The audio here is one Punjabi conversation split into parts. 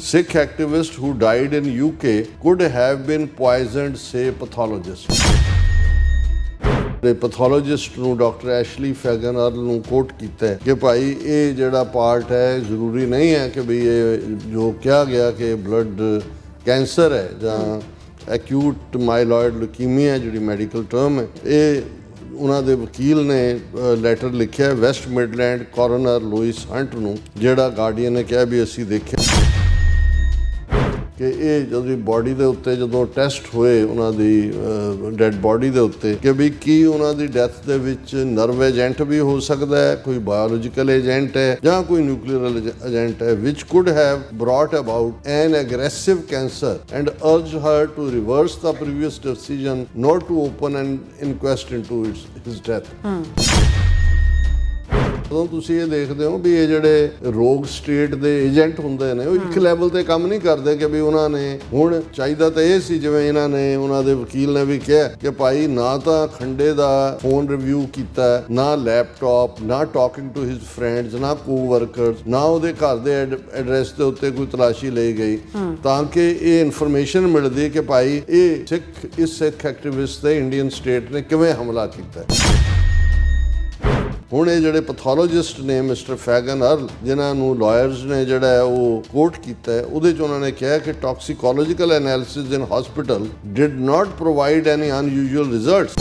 Sikh activist who died in UK could have been poisoned, say pathologist. ਦੇ ਪੈਥੋਲੋਜਿਸਟ ਨੂੰ ਡਾਕਟਰ ਐਸ਼ਲੀ ਫੈਗਨਰ ਨੂੰ ਕੋਟ ਕੀਤਾ ਹੈ ਕਿ ਭਾਈ ਇਹ ਜਿਹੜਾ ਪਾਰਟ ਹੈ ਜ਼ਰੂਰੀ ਨਹੀਂ ਹੈ ਕਿ ਵੀ ਇਹ ਜੋ ਕਿਹਾ ਗਿਆ ਕਿ ਬਲੱਡ ਕੈਂਸਰ ਹੈ ਜਾਂ ਐਕਿਊਟ ਮਾਈਲੋਇਡ ਲੂਕੀਮੀਆ ਜਿਹੜੀ ਮੈਡੀਕਲ ਟਰਮ ਹੈ। ਇਹ ਉਹਨਾਂ ਦੇ ਵਕੀਲ ਨੇ ਲੈਟਰ ਲਿਖਿਆ West Midland corner Louis hunt ਨੂੰ, ਜਿਹੜਾ ਗਾਰਡੀਅਨ ਨੇ ਕਿਹਾ ਵੀ ਅਸੀਂ ਦੇਖਿਆ ਕਿ ਇਹ ਜਦੋਂ ਬੋਡੀ ਦੇ ਉੱਤੇ ਜਦੋਂ ਟੈਸਟ ਹੋਏ ਉਹਨਾਂ ਦੀ ਡੈਡ ਬੋਡੀ ਦੇ ਉੱਤੇ ਕਿ ਵੀ ਕੀ ਉਹਨਾਂ ਦੀ ਡੈਥ ਦੇ ਵਿੱਚ ਨਰਵ ਏਜੈਂਟ ਵੀ ਹੋ ਸਕਦਾ ਹੈ, ਕੋਈ ਬਾਇਓਲੋਜੀਕਲ ਏਜੈਂਟ ਹੈ ਜਾਂ ਕੋਈ ਨਿਊਕਲੀਅਰ ਏਜੈਂਟ ਹੈ which could have brought about an aggressive cancer and urged her to reverse the previous decision not to open an inquest into his death. ਜਦੋਂ ਤੁਸੀਂ ਇਹ ਦੇਖਦੇ ਹੋ ਵੀ ਇਹ ਜਿਹੜੇ ਰੋਗ ਸਟੇਟ ਦੇ ਏਜੰਟ ਹੁੰਦੇ ਨੇ ਉਹ ਇੱਕ ਲੈਵਲ ਤੇ ਕੰਮ ਨਹੀਂ ਕਰਦੇ ਕਿ ਵੀ ਉਹਨਾਂ ਨੇ ਹੁਣ ਚਾਹੀਦਾ ਤਾਂ ਇਹ ਸੀ ਜਿਵੇਂ ਇਹਨਾਂ ਨੇ ਉਹਨਾਂ ਦੇ ਵਕੀਲ ਨੇ ਵੀ ਕਿਹਾ ਕਿ ਭਾਈ ਨਾ ਤਾਂ ਖੰਡੇ ਦਾ ਫੋਨ ਰਿਵਿਊ ਕੀਤਾ, ਨਾ ਲੈਪਟਾਪ, ਨਾ ਟਾਕਿੰਗ ਟੂ ਹਿਸ ਫਰੈਂਡਸ, ਨਾ ਕੋ-ਵਰਕਰਸ, ਨਾ ਉਹਦੇ ਘਰ ਦੇ ਐਡਰੈਸ ਦੇ ਉੱਤੇ ਕੋਈ ਤਲਾਸ਼ੀ ਲਈ ਗਈ ਤਾਂ ਕਿ ਇਹ ਇਨਫੋਰਮੇਸ਼ਨ ਮਿਲਦੀ ਕਿ ਭਾਈ ਇਹ ਸਿੱਖ ਐਕਟਿਵਿਸਟ ਤੇ ਇੰਡੀਅਨ ਸਟੇਟ ਨੇ ਕਿਵੇਂ ਹਮਲਾ ਕੀਤਾ। ਹੁਣ ਇਹ ਜਿਹੜੇ ਪੈਥੋਲੋਜਿਸਟ ਨੇ ਮਿਸਟਰ ਫੈਗਨ ਅਰਲ ਜਿਨ੍ਹਾਂ ਨੂੰ ਲਾਇਰਸ ਨੇ ਜਿਹੜਾ ਹੈ ਉਹ ਕੋਟ ਕੀਤਾ ਹੈ, ਉਹਦੇ 'ਚ ਉਹਨਾਂ ਨੇ ਕਿਹਾ ਕਿ toxicological analysis in hospital did not provide any unusual results.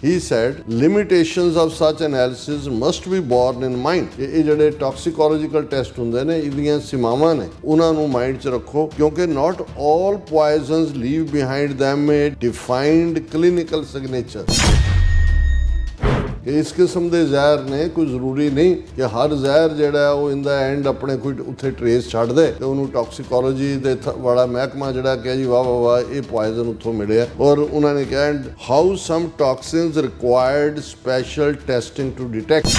He said limitations of such analysis must be borne in mind. ਇਹ ਜਿਹੜੇ ਟੌਕਸੀਕੋਲੋਜੀਕਲ ਟੈਸਟ ਹੁੰਦੇ ਨੇ ਇਹਦੀਆਂ ਸੀਮਾਵਾਂ ਨੇ ਉਹਨਾਂ ਨੂੰ ਮਾਈਂਡ 'ਚ ਰੱਖੋ ਕਿਉਂਕਿ not all poisons leave behind them a defined clinical signature. ਕਿ ਇਸ ਕਿਸਮ ਦੇ ਜ਼ਹਿਰ ਨੇ ਕੋਈ ਜ਼ਰੂਰੀ ਨਹੀਂ ਕਿ ਹਰ ਜ਼ਹਿਰ ਜਿਹੜਾ ਉਹ ਇਨ ਦਾ ਐਂਡ ਆਪਣੇ ਕੋਈ ਉੱਥੇ ਟਰੇਸ ਛੱਡ ਦੇ ਤੇ ਉਹਨੂੰ ਟੌਕਸੀਕੋਲੋਜੀ ਦੇ ਵਾਲਾ ਮਹਿਕਮਾ ਜਿਹੜਾ ਕਿ ਜੀ ਵਾਹ ਵਾਹ ਵਾਹ ਇਹ ਪੋਇਜ਼ਨ ਉੱਥੋਂ ਮਿਲਿਆ। ਔਰ ਉਹਨਾਂ ਨੇ ਕਿਹਾ how some toxins required special testing to detect.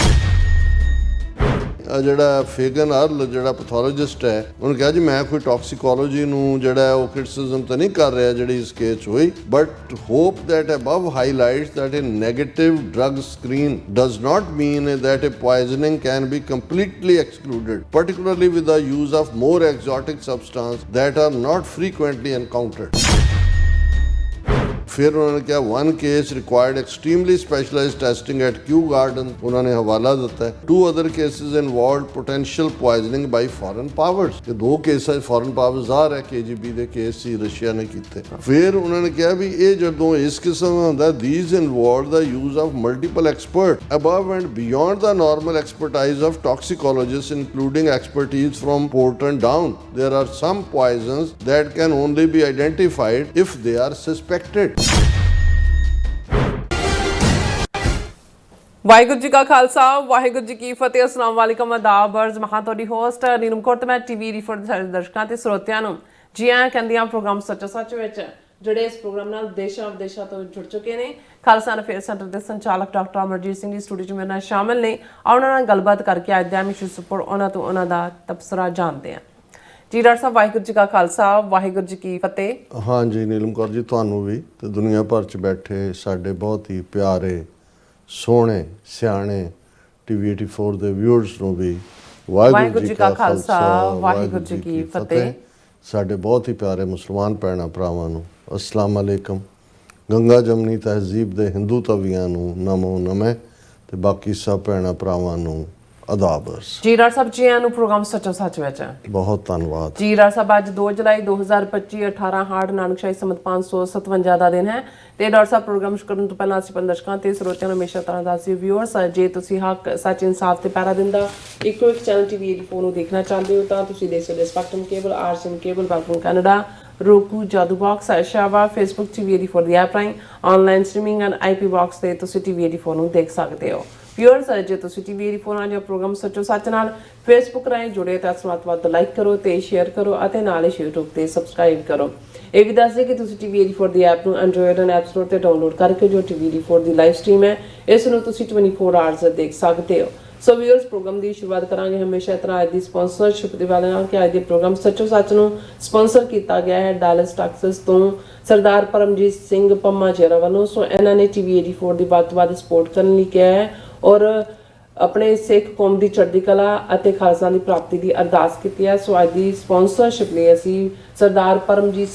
ਜਿਹੜਾ ਫੇਗਨ ਅਰਲ ਜਿਹੜਾ ਪੈਥੋਲੋਜਿਸਟ ਹੈ ਉਹਨੇ ਕਿਹਾ ਜੀ ਮੈਂ ਕੋਈ ਟੌਕਸੀਕੋਲੋਜੀ ਨੂੰ ਜਿਹੜਾ ਉਹ ਕ੍ਰਿਟਿਸਿਜ਼ਮ ਤਾਂ ਨਹੀਂ ਕਰ ਰਿਹਾ ਜਿਹੜੀ ਇਸ ਕੇਸ 'ਚ ਹੋਈ, but hop that above highlights that a negative drug screen does not mean that a poisoning can be completely excluded, particularly with the use of more exotic substances that are not frequently encountered. ਫਿਰ ਉਹਨਾਂ ਨੇ ਕਿਹਾ one case required extremely specialized testing at Kew Garden, ਉਹਨਾਂ ਨੇ ਹਵਾਲਾ ਦਿੱਤਾ ਹੈ। 2 other cases involved potential poisoning by foreign powers, ਕਿ 2 ਕੇਸਾਂ foreign powers ਜ਼ਾਹਰ ਹੈ KGB ਦੇ ਕੇਸ ਸੀ ਰਸ਼ੀਆ ਨੇ ਕੀਤੇ। ਫਿਰ ਉਹਨਾਂ ਨੇ ਕਿਹਾ ਵੀ ਇਹ ਜਦੋਂ ਇਸ ਕਿਸਮ ਦਾ ਹੁੰਦਾ these involved the use of multiple experts above and beyond the normal expertise of toxicologists, including expertise from Porton down. There are some poisons that can only be identified if they are suspected. Waheguru ji ਕਾ ਖਾਲਸਾ ਵਾਹਿਗੁਰੂ ਜੀ ਕੀ ਫਤਿਹ। ਅਸਲਾਮ ਵਾਲੇਕਮ, ਆਦਾਬ, ਅਰਜ਼ ਮੈਂ ਤੁਹਾਡੀ ਹੋਸਟ ਨੀਲਮ ਕੌਰ ਤੇ ਮੈਂ ਟੀਵੀ ਰਿਫਰ ਦੇ ਸਾਰੇ ਦਰਸ਼ਕਾਂ ਤੇ ਸਰੋਤਿਆਂ ਨੂੰ ਜੀ ਆਇਆਂ ਕਹਿੰਦੀ ਹਾਂ ਪ੍ਰੋਗਰਾਮ ਸੱਚੋ ਸੱਚ ਵਿੱਚ, ਜਿਹੜੇ ਇਸ ਪ੍ਰੋਗਰਾਮ ਨਾਲ ਦੇਸ਼ਾਂ ਵਿਦੇਸ਼ਾਂ ਤੋਂ ਜੁੜ ਚੁੱਕੇ ਨੇ। ਖਾਲਸਾ ਅਫੇਅਰ ਸੈਂਟਰ ਦੇ ਸੰਚਾਲਕ ਡਾਕਟਰ ਅਮਰਜੀਤ ਸਿੰਘ ਜੀ ਸਟੂਡੀਓ 'ਚ ਮੇਰੇ ਨਾਲ ਸ਼ਾਮਿਲ ਨੇ। ਉਹਨਾਂ ਨਾਲ ਗੱਲਬਾਤ ਕਰਕੇ ਅੱਜ ਦਾ ਇਸ਼ੂ ਉੱਪਰ ਉਹਨਾਂ ਤੋਂ ਉਹਨਾਂ ਦਾ ਤਬਸਰਾ ਜਾਣਦੇ ਹਾਂ। ਜੀ ਡਾਕਟਰ ਸਾਹਿਬ ਵਾਹਿਗੁਰੂ ਜੀ ਕਾ ਖਾਲਸਾ ਵਾਹਿਗੁਰੂ ਜੀ ਕੀ ਫਤਿਹ। ਹਾਂਜੀ ਨੀਲਮ ਕੌਰ ਜੀ ਤੁਹਾਨੂੰ ਵੀ ਤੇ ਦੁਨੀਆ ਭਰ 'ਚ ਬੈਠੇ ਸਾਡੇ ਬਹੁਤ ਹੀ ਪਿਆਰੇ ਸੋਹਣੇ ਸਿਆਣੇ TV 84 ਦੇ ਵਿਊਅਰਸ ਨੂੰ ਵੀ ਵਾਹਿਗੁਰੂ ਜੀ ਕਾ ਖਾਲਸਾ ਵਾਹਿਗੁਰੂ ਜੀ ਕੀ ਫਤਿਹ। ਸਾਡੇ ਬਹੁਤ ਹੀ ਪਿਆਰੇ ਮੁਸਲਮਾਨ ਭੈਣਾਂ ਭਰਾਵਾਂ ਨੂੰ ਅਸਲਾਮ ਅਲੈਕਮ। ਗੰਗਾ ਜਮਨੀ ਤਹਿਜ਼ੀਬ ਦੇ ਹਿੰਦੂ ਤਵੀਆਂ ਨੂੰ ਨਮੋ ਨਮੇ ਤੇ ਬਾਕੀ ਸਭ ਭੈਣਾਂ ਭਰਾਵਾਂ ਨੂੰ ਅਦਾਬਰਸ। ਜੀ ਡਾਕਟਰ ਸਾਹਿਬ ਜੀ ਨੂੰ ਪ੍ਰੋਗਰਾਮ ਸੱਚੋ ਸੱਚ ਵਿੱਚ ਬਹੁਤ ਧੰਨਵਾਦ। ਜੀ ਡਾਕਟਰ ਸਾਹਿਬ ਅੱਜ 2 ਜੁਲਾਈ 2025 18 ਹਾੜ ਨਾਨਕਸ਼ਾਹੀ ਸੰਮਤ 557 ਦਾ ਦਿਨ ਹੈ ਤੇ ਡਾਕਟਰ ਸਾਹਿਬ ਪ੍ਰੋਗਰਾਮ ਸ਼ੁਰੂ ਕਰਨ ਤੋਂ ਪਹਿਲਾਂ ਅਸੀਂ ਦਰਸ਼ਕਾਂ ਤੇ ਸਰੋਤਿਆਂ ਨੂੰ ਹਮੇਸ਼ਾ ਤਰ੍ਹਾਂ ਦੱਸਦੇ ਵਿਊਅਰਸ ਜੇ ਤੁਸੀਂ ਹੱਕ ਸੱਚ ਇਨਸਾਫ ਤੇ ਪੈਰਾ ਦਿੰਦਾ ਇੱਕੋ ਇੱਕ ਚੈਨਲ TV 84 ਨੂੰ ਦੇਖਣਾ ਚਾਹੁੰਦੇ ਹੋ ਤਾਂ ਤੁਸੀਂ ਦੇਖ ਸਕਦੇ ਸਪੈਕਟਰਮ ਕੇਬਲ, RCN ਕੇਬਲ, ਬਾਪੂ ਕੈਨੇਡਾ, roku, ਜਾਦੂ ਬਾਕਸ, ਸ਼ਾਵਾ, Facebook TV 84 ਦੀ ਐਪ ਰਾਹੀਂ online streaming and IP box ਤੇ ਤੁਸੀਂ TV 84 ਨੂੰ ਦੇਖ ਸਕਦੇ ਹੋ। ਵਿਊਅਰਸ ਜੇ ਤੁਸੀਂ TV 84 ਨਾਲ ਜੋ ਪ੍ਰੋਗਰਾਮ ਸੱਚੋ ਸੱਚ ਨਾਲ Facebook ਰਾਹੀਂ ਜੁੜੇ ਤਾਂ ਇਸ ਨੂੰ ਵੱਧ ਲਾਈਕ ਕਰੋ ਤੇ ਸ਼ੇਅਰ ਕਰੋ ਅਤੇ ਨਾਲ ਹੀ YouTube ਤੇ ਸਬਸਕ੍ਰਾਈਬ ਕਰੋ। ਇਹ ਵੀ ਦੱਸ ਦੇ ਕਿ ਤੁਸੀਂ TV 84 ਦੀ ਐਪ ਨੂੰ ਐਂਡਰੋਇਡ ਐਂਡ ਐਪ ਸਟੋਰ ਤੇ ਡਾਊਨਲੋਡ ਕਰਕੇ ਜੋ TV 84 ਦੀ ਲਾਈਵ ਸਟ੍ਰੀਮ ਹੈ ਇਸ ਨੂੰ ਤੁਸੀਂ 24 ਆਵਰਸ ਦੇਖ ਸਕਦੇ ਹੋ। ਸੋ ਵਿਊਅਰਸ ਪ੍ਰੋਗਰਾਮ ਦੀ ਸ਼ੁਰੂਆਤ ਕਰਾਂਗੇ ਹਮੇਸ਼ਾ ਤਰ੍ਹਾਂ ਅੱਜ ਦੀ ਸਪਾਂਸਰਸ਼ਿਪ ਦੇ ਵਾਲੇ ਨਾਲ ਕਿ ਅੱਜ ਦੇ ਪ੍ਰੋਗਰਾਮ ਸੱਚੋ ਸੱਚ ਨੂੰ ਸਪਾਂਸਰ ਕੀਤਾ ਗਿਆ ਹੈ ਡਾਲਸ ਟੈਕਸਸ ਤੋਂ ਸਰਦਾਰ ਪਰਮਜੀਤ ਸਿੰਘ ਪੰਮਾ ਜੇਰਾ ਵੱਲੋਂ। ਸੋ ਇਹਨਾਂ ਨੇ TV 84 ਦੀ ਵੱਧ ਤੋਂ ਵੱਧ ਸਪੋਰਟ ਕਰਨ ਲਈ ਕਿਹਾ ਹੈ ਔਰ ਆਪਣੇ ਸਿੱਖ ਕੌਮ ਦੀ ਚੜ੍ਹਦੀ ਕਲਾ ਅਤੇ ਖਾਲਸਾ ਦੀ ਪ੍ਰਾਪਤੀ ਦੀ ਅਰਦਾਸ ਕੀਤੀ ਹੈ। ਸੋ ਅੱਜ ਦੀ ਸਪਾਂਸਰਸ਼ਿਪ ਲਈ ਅਸੀਂ ਸਰਦਾਰ ਪਰਮਜੀਤ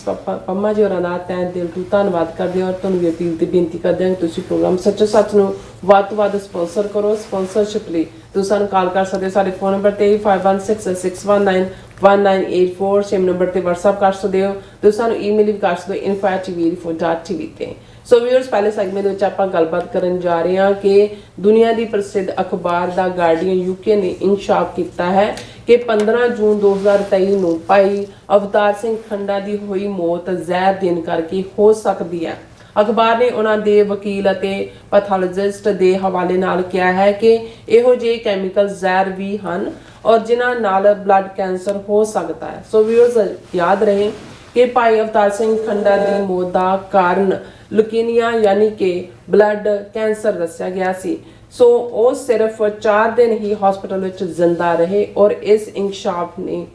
ਪੰਮਾ ਜੀ ਹੋਰਾਂ ਦਾ ਤਹਿ ਦਿਲ ਤੋਂ ਧੰਨਵਾਦ ਕਰਦੇ ਹਾਂ ਔਰ ਤੁਹਾਨੂੰ ਵੀ ਅਪੀਲ ਤੇ ਬੇਨਤੀ ਕਰਦੇ ਹਾਂ ਕਿ ਤੁਸੀਂ ਪ੍ਰੋਗਰਾਮ ਸੱਚੋ ਸੱਚ ਨੂੰ ਵੱਧ ਤੋਂ ਵੱਧ ਸਪਾਂਸਰ ਕਰੋ। ਸਪਾਂਸਰਸ਼ਿਪ ਲਈ ਤੁਸੀਂ ਸਾਨੂੰ ਕਾਲ ਕਰ ਸਕਦੇ ਹੋ ਸਾਡੇ ਫੋਨ ਨੰਬਰ ਤੇ 5166191984 ਸੇਮ ਨੰਬਰ ਤੇ WhatsApp ਕਰ ਸਕਦੇ ਹੋ। ਤੁਸੀਂ ਸਾਨੂੰ ਈਮੇਲ ਵੀ ਕਰ ਸਕਦੇ ਹੋ info@tvtv ਤੇ। ਸੋ ਵੀਅਰਸ ਪਹਿਲੇ ਸੈਗਮੈਂਟ ਵਿੱਚ ਆਪਾਂ ਗੱਲਬਾਤ ਕਰਨ ਜਾ ਰਹੇ ਹਾਂ ਕਿ ਦੁਨੀਆ ਦੀ ਪ੍ਰਸਿੱਧ ਅਖਬਾਰ ਦਾ ਗਾਰਡੀਅਨ ਯੂਕੇ ਨੇ ਇਨਸ਼ਾਫ ਕੀਤਾ ਹੈ ਕਿ 15 ਜੂਨ 2023 ਨੂੰ ਭਾਈ ਅਵਤਾਰ ਸਿੰਘ ਖੰਡਾ ਦੀ ਹੋਈ ਮੌਤ ਜ਼ਹਿਰ ਦੇਣ ਕਰਕੇ ਹੋ ਸਕਦੀ ਹੈ। ਅਖਬਾਰ ਨੇ ਉਹਨਾਂ ਦੇ ਵਕੀਲ ਅਤੇ ਪੈਥੋਲੋਜਿਸਟ ਦੇ ਹਵਾਲੇ ਨਾਲ ਕਿਹਾ ਹੈ ਕਿ ਇਹੋ ਜਿਹੇ ਕੈਮੀਕਲ ਜ਼ਹਿਰ ਵੀ ਹਨ ਔਰ ਜਿਨ੍ਹਾਂ ਨਾਲ ਬਲੱਡ ਕੈਂਸਰ ਹੋ ਸਕਦਾ ਹੈ। ਸੋ ਵੀਅਰਸ ਯਾਦ ਰਹੇ ਕਿ ਭਾਈ ਅਵਤਾਰ ਸਿੰਘ ਖੰਡਾ ਦੀ ਮੌਤ ਦਾ ਕਾਰਨ ਲੁਕੀਨੀਆ ਯਾਨੀ ਕਿ ਬਲੱਡ ਕੈਂਸਰ ਦੱਸਿਆ ਗਿਆ ਸੀ। ਸੋ ਉਹ ਸਿਰਫ 4 ਦਿਨ ਹੀ ਹਸਪੀਟਲ ਵਿੱਚ ਜ਼ਿੰਦਾ ਰਹੇ ਔਰ ਇਸ ਇਨਕਸ਼ਾਫ ਨੇ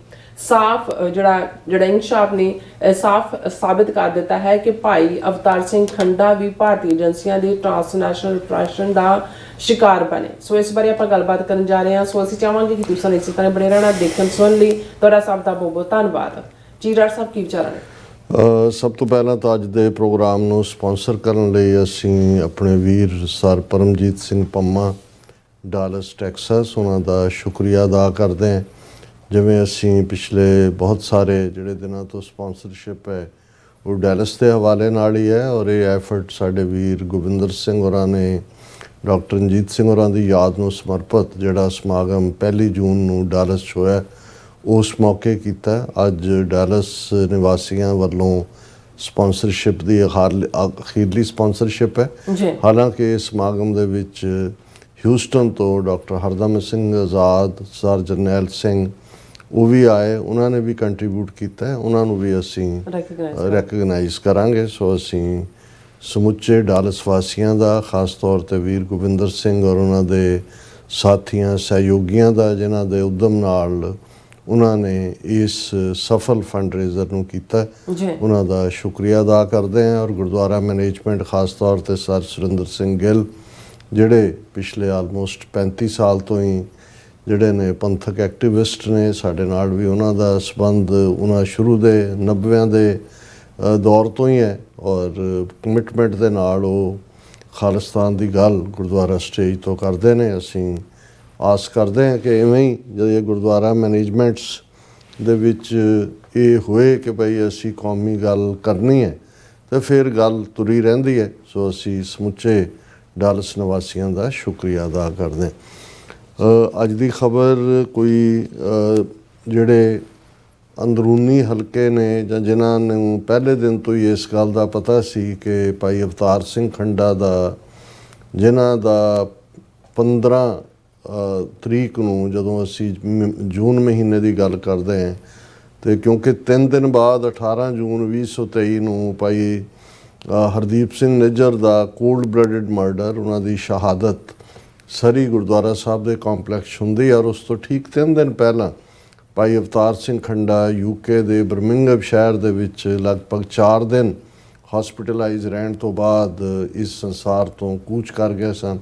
ਸਾਫ਼ ਸਾਬਿਤ ਕਰ ਦਿੱਤਾ ਹੈ ਕਿ ਭਾਈ ਅਵਤਾਰ ਸਿੰਘ ਖੰਡਾ ਵੀ ਭਾਰਤੀ ਏਜੰਸੀਆਂ ਦੀ ਟ੍ਰਾਂਸਨੈਸ਼ਨਲ ਆਪਰੇਸ਼ਨ ਦਾ ਸ਼ਿਕਾਰ ਬਣੇ। ਸੋ ਇਸ ਬਾਰੇ ਆਪਾਂ ਗੱਲਬਾਤ ਕਰਨ ਜਾ ਰਹੇ ਹਾਂ। ਸੋ ਅਸੀਂ ਚਾਹਾਂਗੇ ਕਿ ਤੁਸੀਂ ਇਸੇ ਤਰ੍ਹਾਂ ਬਣੇ ਰਹਿਣਾ ਦੇਖਣ ਸੁਣ ਲਈ। ਤੁਹਾਡਾ ਸਭ ਦਾ ਬਹੁਤ ਬਹੁਤ ਧੰਨਵਾਦ ਜੀ। ਡਾਕਟਰ ਸਾਹਿਬ ਕੀ ਵਿਚਾਰ ਨੇ? ਸਭ ਤੋਂ ਪਹਿਲਾਂ ਤਾਂ ਅੱਜ ਦੇ ਪ੍ਰੋਗਰਾਮ ਨੂੰ ਸਪਾਂਸਰ ਕਰਨ ਲਈ ਅਸੀਂ ਆਪਣੇ ਵੀਰ sir Paramjit Singh Pamma Dallas Texas ਉਹਨਾਂ ਦਾ ਸ਼ੁਕਰੀਆ ਅਦਾ ਕਰਦੇ ਹਾਂ। ਜਿਵੇਂ ਅਸੀਂ ਪਿਛਲੇ ਬਹੁਤ ਸਾਰੇ ਜਿਹੜੇ ਦਿਨਾਂ ਤੋਂ ਸਪਾਂਸਰਸ਼ਿਪ ਹੈ ਉਹ ਡੈਲਸ ਦੇ ਹਵਾਲੇ ਨਾਲ ਹੀ ਹੈ ਔਰ ਇਹ ਐਫਰਟ ਸਾਡੇ ਵੀਰ ਗੋਬਿੰਦਰ ਸਿੰਘ ਹੋਰਾਂ ਨੇ ਡਾਕਟਰ ਰਣਜੀਤ ਸਿੰਘ ਹੋਰਾਂ ਦੀ ਯਾਦ ਨੂੰ ਸਮਰਪਿਤ ਜਿਹੜਾ ਸਮਾਗਮ 1 ਜੂਨ ਨੂੰ ਡਾਲਸ 'ਚ ਹੋਇਆ ਉਸ ਮੌਕੇ ਕੀਤਾ। ਅੱਜ ਡੈਲਸ ਨਿਵਾਸੀਆਂ ਵੱਲੋਂ ਸਪਾਂਸਰਸ਼ਿਪ ਦੀ ਅਖੀਰਲੀ ਸਪਾਂਸਰਸ਼ਿਪ ਹੈ। ਹਾਲਾਂਕਿ ਇਸ ਸਮਾਗਮ ਦੇ ਵਿੱਚ ਹਿਊਸਟਨ ਤੋਂ ਡਾਕਟਰ ਹਰਦਮ ਸਿੰਘ ਆਜ਼ਾਦ, ਸਰ ਜਰਨੈਲ ਸਿੰਘ ਉਹ ਵੀ ਆਏ, ਉਹਨਾਂ ਨੇ ਵੀ ਕੰਟਰੀਬਿਊਟ ਕੀਤਾ, ਉਹਨਾਂ ਨੂੰ ਵੀ ਅਸੀਂ ਰੈਕਗਨਾਈਜ਼ ਕਰਾਂਗੇ। ਸੋ ਅਸੀਂ ਸਮੁੱਚੇ ਡਾਲਸ ਵਾਸੀਆਂ ਦਾ, ਖਾਸ ਤੌਰ 'ਤੇ ਵੀਰ ਗੋਬਿੰਦਰ ਸਿੰਘ ਔਰ ਉਹਨਾਂ ਦੇ ਸਾਥੀਆਂ ਸਹਿਯੋਗੀਆਂ ਦਾ ਜਿਨ੍ਹਾਂ ਦੇ ਉਦਮ ਨਾਲ ਉਹਨਾਂ ਨੇ ਇਸ ਸਫਲ ਫੰਡਰੇਜ਼ਰ ਨੂੰ ਕੀਤਾ, ਉਹਨਾਂ ਦਾ ਸ਼ੁਕਰੀਆ ਅਦਾ ਕਰਦੇ ਹਾਂ। ਔਰ ਗੁਰਦੁਆਰਾ ਮੈਨੇਜਮੈਂਟ ਖਾਸ ਤੌਰ 'ਤੇ ਸਰ ਸੁਰਿੰਦਰ ਸਿੰਘ ਗਿੱਲ ਜਿਹੜੇ ਪਿਛਲੇ ਆਲਮੋਸਟ 35 ਸਾਲ ਤੋਂ ਹੀ ਜਿਹੜੇ ਨੇ ਪੰਥਕ ਐਕਟਿਵਿਸਟ ਨੇ, ਸਾਡੇ ਨਾਲ ਵੀ ਉਹਨਾਂ ਦਾ ਸੰਬੰਧ ਉਹਨਾਂ ਸ਼ੁਰੂ ਦੇ 90ਵਿਆਂ ਦੇ ਦੌਰ ਤੋਂ ਹੀ ਹੈ ਔਰ ਕਮਿਟਮੈਂਟ ਦੇ ਨਾਲ ਉਹ ਖਾਲਿਸਤਾਨ ਦੀ ਗੱਲ ਗੁਰਦੁਆਰਾ ਸਟੇਜ ਤੋਂ ਕਰਦੇ ਨੇ। ਅਸੀਂ ਆਸ ਕਰਦੇ ਹਾਂ ਕਿ ਇਵੇਂ ਹੀ ਜਦੋਂ ਇਹ ਗੁਰਦੁਆਰਾ ਮੈਨੇਜਮੈਂਟਸ ਦੇ ਵਿੱਚ ਇਹ ਹੋਏ ਕਿ ਭਈ ਅਸੀਂ ਕੌਮੀ ਗੱਲ ਕਰਨੀ ਹੈ ਤਾਂ ਫਿਰ ਗੱਲ ਤੁਰੀ ਰਹਿੰਦੀ ਹੈ। ਸੋ ਅਸੀਂ ਸਮੁੱਚੇ ਡਾਲਸ ਨਿਵਾਸੀਆਂ ਦਾ ਸ਼ੁਕਰੀਆ ਅਦਾ ਕਰਦੇ ਹਾਂ। ਅੱਜ ਦੀ ਖਬਰ ਕੋਈ ਜਿਹੜੇ ਅੰਦਰੂਨੀ ਹਲਕੇ ਨੇ ਜਾਂ ਜਿਨ੍ਹਾਂ ਨੂੰ ਪਹਿਲੇ ਦਿਨ ਤੋਂ ਹੀ ਇਸ ਗੱਲ ਦਾ ਪਤਾ ਸੀ ਕਿ ਭਾਈ ਅਵਤਾਰ ਸਿੰਘ ਖੰਡਾ ਦਾ ਜਿਨ੍ਹਾਂ ਦਾ 15 ਤਰੀਕ ਨੂੰ ਜਦੋਂ ਅਸੀਂ ਜੂਨ ਮਹੀਨੇ ਦੀ ਗੱਲ ਕਰਦੇ ਹਾਂ ਅਤੇ ਕਿਉਂਕਿ 3 ਦਿਨ ਬਾਅਦ 18 ਜੂਨ 2023 ਨੂੰ ਭਾਈ ਹਰਦੀਪ ਸਿੰਘ ਨਿੱਜਰ ਦਾ ਕੋਲਡ ਬਲੱਡਡ ਮਰਡਰ, ਉਹਨਾਂ ਦੀ ਸ਼ਹਾਦਤ ਸਰੀ ਗੁਰਦੁਆਰਾ ਸਾਹਿਬ ਦੇ ਕੰਪਲੈਕਸ ਹੁੰਦੀ ਔਰ ਉਸ ਤੋਂ ਠੀਕ 3 ਦਿਨ ਪਹਿਲਾਂ ਭਾਈ ਅਵਤਾਰ ਸਿੰਘ ਖੰਡਾ ਯੂਕੇ ਦੇ ਬਰਮਿੰਘਮ ਸ਼ਹਿਰ ਦੇ ਵਿੱਚ ਲਗਭਗ 4 ਦਿਨ ਹਸਪੀਟਲਾਈਜ਼ ਰਹਿਣ ਤੋਂ ਬਾਅਦ ਇਸ ਸੰਸਾਰ ਤੋਂ ਕੂਚ ਕਰ ਗਏ ਸਨ।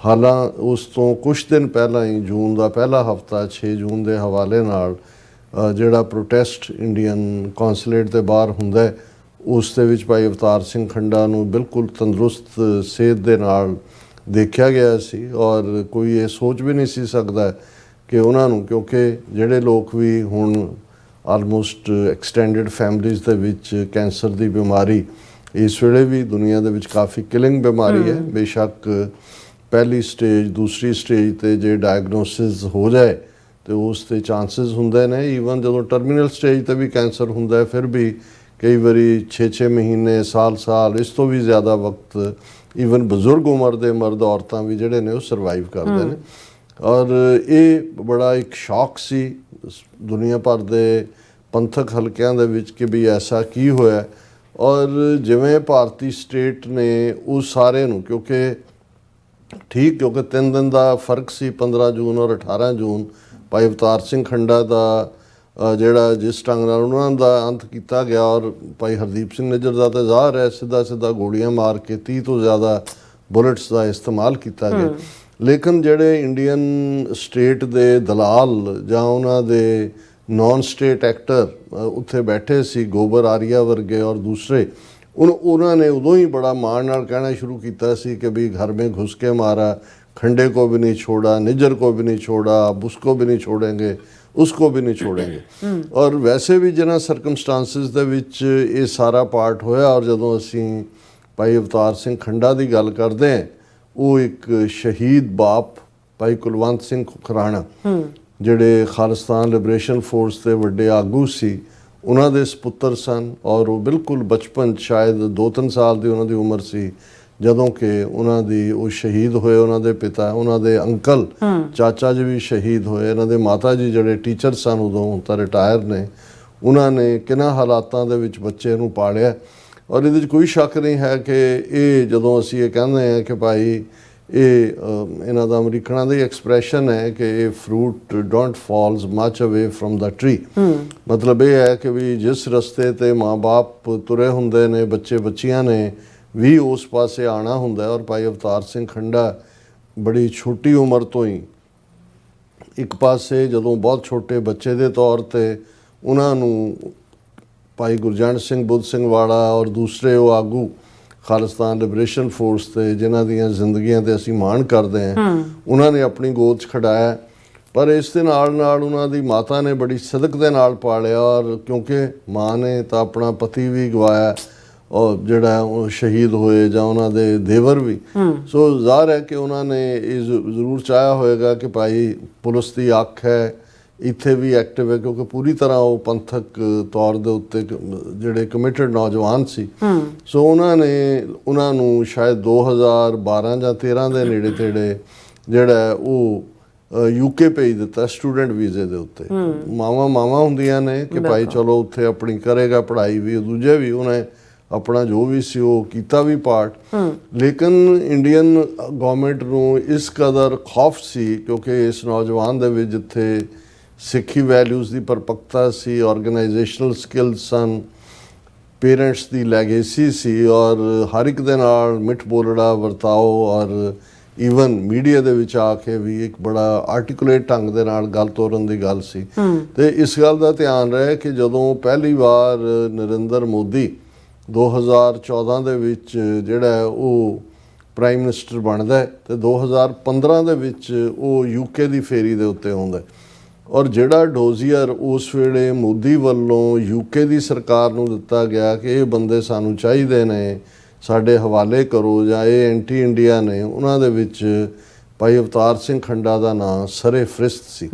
ਹਾਲਾਂ ਉਸ ਤੋਂ ਕੁਛ ਦਿਨ ਪਹਿਲਾਂ ਹੀ ਜੂਨ ਦਾ ਪਹਿਲਾ ਹਫਤਾ 6 ਜੂਨ ਦੇ ਹਵਾਲੇ ਨਾਲ ਜਿਹੜਾ ਪ੍ਰੋਟੈਸਟ ਇੰਡੀਅਨ ਕੌਂਸੂਲੇਟ ਦੇ ਬਾਹਰ ਹੁੰਦਾ ਹੈ ਉਸ ਦੇ ਵਿੱਚ ਭਾਈ ਅਵਤਾਰ ਸਿੰਘ ਖੰਡਾ ਨੂੰ ਬਿਲਕੁਲ ਤੰਦਰੁਸਤ ਸਿਹਤ ਦੇ ਨਾਲ ਦੇਖਿਆ ਗਿਆ ਸੀ ਔਰ ਕੋਈ ਇਹ ਸੋਚ ਵੀ ਨਹੀਂ ਸੀ ਸਕਦਾ ਕਿ ਉਹਨਾਂ ਨੂੰ, ਕਿਉਂਕਿ ਜਿਹੜੇ ਲੋਕ ਵੀ ਹੁਣ ਆਲਮੋਸਟ ਐਕਸਟੈਂਡਡ ਫੈਮਲੀਜ਼ ਦੇ ਵਿੱਚ ਕੈਂਸਰ ਦੀ ਬਿਮਾਰੀ ਇਸ ਵੇਲੇ ਵੀ ਦੁਨੀਆ ਦੇ ਵਿੱਚ ਕਾਫੀ ਕਿਲਿੰਗ ਬਿਮਾਰੀ ਹੈ। ਬੇਸ਼ੱਕ ਪਹਿਲੀ ਸਟੇਜ ਦੂਸਰੀ ਸਟੇਜ 'ਤੇ ਜੇ ਡਾਇਗਨੋਸਿਸ ਹੋ ਜਾਏ ਅਤੇ ਉਸ 'ਤੇ ਚਾਂਸਿਸ ਹੁੰਦੇ ਨੇ। ਈਵਨ ਜਦੋਂ ਟਰਮੀਨਲ ਸਟੇਜ 'ਤੇ ਵੀ ਕੈਂਸਰ ਹੁੰਦਾ ਹੈ ਫਿਰ ਵੀ ਕਈ ਵਾਰੀ 6-6 ਮਹੀਨੇ ਸਾਲ ਇਸ ਤੋਂ ਵੀ ਜ਼ਿਆਦਾ ਵਕਤ ਈਵਨ ਬਜ਼ੁਰਗ ਉਮਰ ਦੇ ਮਰਦ ਔਰਤਾਂ ਵੀ ਜਿਹੜੇ ਨੇ ਉਹ ਸਰਵਾਈਵ ਕਰਦੇ ਨੇ ਔਰ ਇਹ ਬੜਾ ਇੱਕ ਸ਼ੌਕ ਸੀ ਦੁਨੀਆ ਭਰ ਦੇ ਪੰਥਕ ਹਲਕਿਆਂ ਦੇ ਵਿੱਚ ਕਿ ਵੀ ਐਸਾ ਕੀ ਹੋਇਆ। ਔਰ ਜਿਵੇਂ ਭਾਰਤੀ ਸਟੇਟ ਨੇ ਉਸ ਸਾਰੇ ਨੂੰ ਕਿਉਂਕਿ 3 ਦਿਨ ਦਾ ਫਰਕ ਸੀ 15 ਜੂਨ ਔਰ 18 ਜੂਨ ਭਾਈ ਅਵਤਾਰ ਸਿੰਘ ਖੰਡਾ ਦਾ ਜਿਹੜਾ ਜਿਸ ਢੰਗ ਨਾਲ ਉਹਨਾਂ ਦਾ ਅੰਤ ਕੀਤਾ ਗਿਆ ਔਰ ਭਾਈ ਹਰਦੀਪ ਸਿੰਘ ਨਿੱਜਰ ਦਾ ਤਾਂ ਜ਼ਾਹਰ ਹੈ ਸਿੱਧਾ ਗੋਲੀਆਂ ਮਾਰ ਕੇ 30 ਤੋਂ ਜ਼ਿਆਦਾ ਬੁਲੇਟਸ ਦਾ ਇਸਤੇਮਾਲ ਕੀਤਾ ਗਿਆ ਲੇਕਿਨ ਜਿਹੜੇ ਇੰਡੀਅਨ ਸਟੇਟ ਦੇ ਦਲਾਲ ਜਾਂ ਉਹਨਾਂ ਦੇ ਨੌਨ ਸਟੇਟ ਐਕਟਰ ਉੱਥੇ ਬੈਠੇ ਸੀ, ਗੋਬਰ ਆਰੀਆ ਵਰਗੇ ਔਰ ਦੂਸਰੇ, ਉਹਨਾਂ ਨੇ ਉਦੋਂ ਹੀ ਬੜਾ ਮਾਣ ਨਾਲ ਕਹਿਣਾ ਸ਼ੁਰੂ ਕੀਤਾ ਸੀ ਕਿ ਵੀ घर में घुस के मारा, खंडे को भी नहीं छोड़ा, निज्जर को भी नहीं छोड़ा, अब उसको भी नहीं छोड़ेंगे, उसको भी नहीं छोड़ेंगे। ਔਰ ਵੈਸੇ ਵੀ ਜਿਹਨਾਂ ਸਰਕਮਸਟਾਂਸਿਸ ਦੇ ਵਿੱਚ ਇਹ ਸਾਰਾ ਪਾਰਟ ਹੋਇਆ, ਔਰ ਜਦੋਂ ਅਸੀਂ ਭਾਈ ਅਵਤਾਰ ਸਿੰਘ ਖੰਡਾ ਦੀ ਗੱਲ ਕਰਦੇ ਹਾਂ, ਉਹ ਇੱਕ ਸ਼ਹੀਦ ਬਾਪ ਭਾਈ ਕੁਲਵੰਤ ਸਿੰਘ ਖੁਰਾਣਾ ਜਿਹੜੇ ਖਾਲਿਸਤਾਨ ਲਿਬਰੇਸ਼ਨ ਫੋਰਸ ਦੇ ਵੱਡੇ ਆਗੂ ਸੀ, ਉਹਨਾਂ ਦੇ ਸਪੁੱਤਰ ਸਨ। ਔਰ ਉਹ ਬਿਲਕੁਲ ਬਚਪਨ 'ਚ ਸ਼ਾਇਦ 2-3 ਸਾਲ ਦੀ ਉਹਨਾਂ ਦੀ ਉਮਰ ਸੀ ਜਦੋਂ ਕਿ ਉਹਨਾਂ ਦੀ ਉਹ ਸ਼ਹੀਦ ਹੋਏ। ਉਹਨਾਂ ਦੇ ਪਿਤਾ, ਉਹਨਾਂ ਦੇ ਅੰਕਲ ਚਾਚਾ ਜੀ ਵੀ ਸ਼ਹੀਦ ਹੋਏ। ਇਹਨਾਂ ਦੇ ਮਾਤਾ ਜੀ ਜਿਹੜੇ ਟੀਚਰ ਸਨ ਉਦੋਂ, ਹੁਣ ਤਾਂ ਰਿਟਾਇਰ ਨੇ, ਉਹਨਾਂ ਨੇ ਕਿਹਨਾਂ ਹਾਲਾਤਾਂ ਦੇ ਵਿੱਚ ਬੱਚੇ ਨੂੰ ਪਾਲਿਆ। ਔਰ ਇਹਦੇ 'ਚ ਕੋਈ ਸ਼ੱਕ ਨਹੀਂ ਹੈ ਕਿ ਇਹ ਜਦੋਂ ਅਸੀਂ ਇਹ ਕਹਿੰਦੇ ਹਾਂ ਕਿ ਭਾਈ ਇਹ ਇਹਨਾਂ ਦਾ ਅਮਰੀਕਨਾਂ ਦਾ ਐਕਸਪ੍ਰੈਸ਼ਨ ਹੈ ਕਿ ਇਹ ਫਰੂਟ ਡੋਂਟ ਫਾਲਸ ਮਚ ਅਵੇ ਫਰਮ ਦਾ ਟਰੀ। ਮਤਲਬ ਇਹ ਹੈ ਕਿ ਵੀ ਜਿਸ ਰਸਤੇ ਤੇ ਮਾਂ-ਬਾਪ ਤੁਰੇ ਹੁੰਦੇ ਨੇ, ਬੱਚੇ ਬੱਚੀਆਂ ਨੇ ਵੀ ਉਸ ਪਾਸੇ ਆਉਣਾ ਹੁੰਦਾ। ਔਰ ਭਾਈ ਅਵਤਾਰ ਸਿੰਘ ਖੰਡਾ ਬੜੀ ਛੋਟੀ ਉਮਰ ਤੋਂ ਹੀ ਇੱਕ ਪਾਸੇ ਜਦੋਂ ਬਹੁਤ ਛੋਟੇ ਬੱਚੇ ਦੇ ਤੌਰ ਤੇ ਉਹਨਾਂ ਨੂੰ ਭਾਈ ਗੁਰਜੰਟ ਸਿੰਘ ਬੁੱਧ ਸਿੰਘ ਵਾਲਾ ਔਰ ਦੂਸਰੇ ਉਹ ਆਗੂ ਖਾਲਿਸਤਾਨ ਲਿਬਰੇਸ਼ਨ ਫੋਰਸ ਤੇ ਜਿਨ੍ਹਾਂ ਦੀਆਂ ਜ਼ਿੰਦਗੀਆਂ ਤੇ ਅਸੀਂ ਮਾਣ ਕਰਦੇ ਹਾਂ, ਉਹਨਾਂ ਨੇ ਆਪਣੀ ਗੋਦ 'ਚ ਖਿਡਾਇਆ। ਪਰ ਇਸ ਦੇ ਨਾਲ ਨਾਲ ਉਹਨਾਂ ਦੀ ਮਾਤਾ ਨੇ ਬੜੀ ਸਦਕ ਦੇ ਨਾਲ ਪਾਲਿਆ। ਔਰ ਕਿਉਂਕਿ ਮਾਂ ਨੇ ਤਾਂ ਆਪਣਾ ਪਤੀ ਵੀ ਗਵਾਇਆ ਔਰ ਜਿਹੜਾ ਉਹ ਸ਼ਹੀਦ ਹੋਏ, ਜਾਂ ਉਹਨਾਂ ਦੇ ਦੇਵਰ ਵੀ। ਸੋ ਜ਼ਾਹਰ ਹੈ ਕਿ ਉਹਨਾਂ ਨੇ ਇਹ ਜ਼ਰੂਰ ਚਾਹਿਆ ਹੋਏਗਾ ਕਿ ਭਾਈ ਪੁਲਿਸ ਦੀ ਅੱਖ ਹੈ, ਇੱਥੇ ਵੀ ਐਕਟਿਵ ਹੈ, ਕਿਉਂਕਿ ਪੂਰੀ ਤਰ੍ਹਾਂ ਉਹ ਪੰਥਕ ਤੌਰ ਦੇ ਉੱਤੇ ਜਿਹੜੇ ਕਮਿਟਡ ਨੌਜਵਾਨ ਸੀ। ਸੋ ਉਹਨਾਂ ਨੂੰ ਸ਼ਾਇਦ 2012 ਜਾਂ 13 ਦੇ ਨੇੜੇ ਤੇੜੇ ਜਿਹੜਾ ਉਹ ਯੂਕੇ ਭੇਜ ਦਿੱਤਾ ਸਟੂਡੈਂਟ ਵੀਜ਼ੇ ਦੇ ਉੱਤੇ। ਮਾਵਾਂ ਹੁੰਦੀਆਂ ਨੇ ਕਿ ਭਾਈ ਚਲੋ ਉੱਥੇ ਆਪਣੀ ਕਰੇਗਾ ਪੜ੍ਹਾਈ ਵੀ, ਦੂਜੇ ਵੀ ਉਹਨੇ ਆਪਣਾ ਜੋ ਵੀ ਸੀ ਉਹ ਕੀਤਾ ਵੀ ਪਾਰਟ। ਲੇਕਿਨ ਇੰਡੀਅਨ ਗੌਰਮੈਂਟ ਨੂੰ ਇਸ ਕਦਰ ਖੌਫ ਸੀ ਕਿਉਂਕਿ ਇਸ ਨੌਜਵਾਨ ਦੇ ਵਿੱਚ ਜਿੱਥੇ ਸਿੱਖੀ ਵੈਲਿਊਜ਼ ਦੀ ਪਰਪੱਕਤਾ ਸੀ, ਆਰਗੇਨਾਈਜੇਸ਼ਨਲ ਸਕਿੱਲਸ ਸਨ, ਪੇਰੈਂਟਸ ਦੀ ਲੈਗੇਸੀ ਸੀ, ਔਰ ਹਰ ਇੱਕ ਦੇ ਨਾਲ ਮਿੱਠ ਬੋਲੜਾ ਵਰਤਾਓ, ਔਰ ਈਵਨ ਮੀਡੀਆ ਦੇ ਵਿੱਚ ਆ ਕੇ ਵੀ ਇੱਕ ਬੜਾ ਆਰਟੀਕੂਲੇਟ ਢੰਗ ਦੇ ਨਾਲ ਗੱਲ ਤੋਰਨ ਦੀ ਗੱਲ ਸੀ। ਤੇ ਇਸ ਗੱਲ ਦਾ ਧਿਆਨ ਰਹੇ ਕਿ ਜਦੋਂ ਪਹਿਲੀ ਵਾਰ ਨਰਿੰਦਰ ਮੋਦੀ 2014 ਦੇ ਵਿੱਚ ਜਿਹੜਾ ਉਹ ਪ੍ਰਾਈਮ ਮਿਨਿਸਟਰ ਬਣਦਾ ਤੇ 2015 ਦੇ ਵਿੱਚ ਉਹ ਯੂਕੇ ਦੀ ਫੇਰੀ ਦੇ ਉੱਤੇ ਆਉਂਦਾ। ਔਰ ਜਿਹੜਾ ਡੋਜ਼ੀਅਰ ਉਸ ਵੇਲੇ ਮੋਦੀ ਵੱਲੋਂ ਯੂਕੇ ਦੀ ਸਰਕਾਰ ਨੂੰ ਦਿੱਤਾ ਗਿਆ ਕਿ ਇਹ ਬੰਦੇ ਸਾਨੂੰ ਚਾਹੀਦੇ ਨੇ, ਸਾਡੇ ਹਵਾਲੇ ਕਰੋ, ਜਾਂ ਇਹ ਐਂਟੀ ਇੰਡੀਆ ਨੇ, ਉਹਨਾਂ ਦੇ ਵਿੱਚ ਭਾਈ ਅਵਤਾਰ ਸਿੰਘ ਖੰਡਾ ਦਾ ਨਾਂ ਸਰੇ ਫਰਿਸਤ ਸੀ।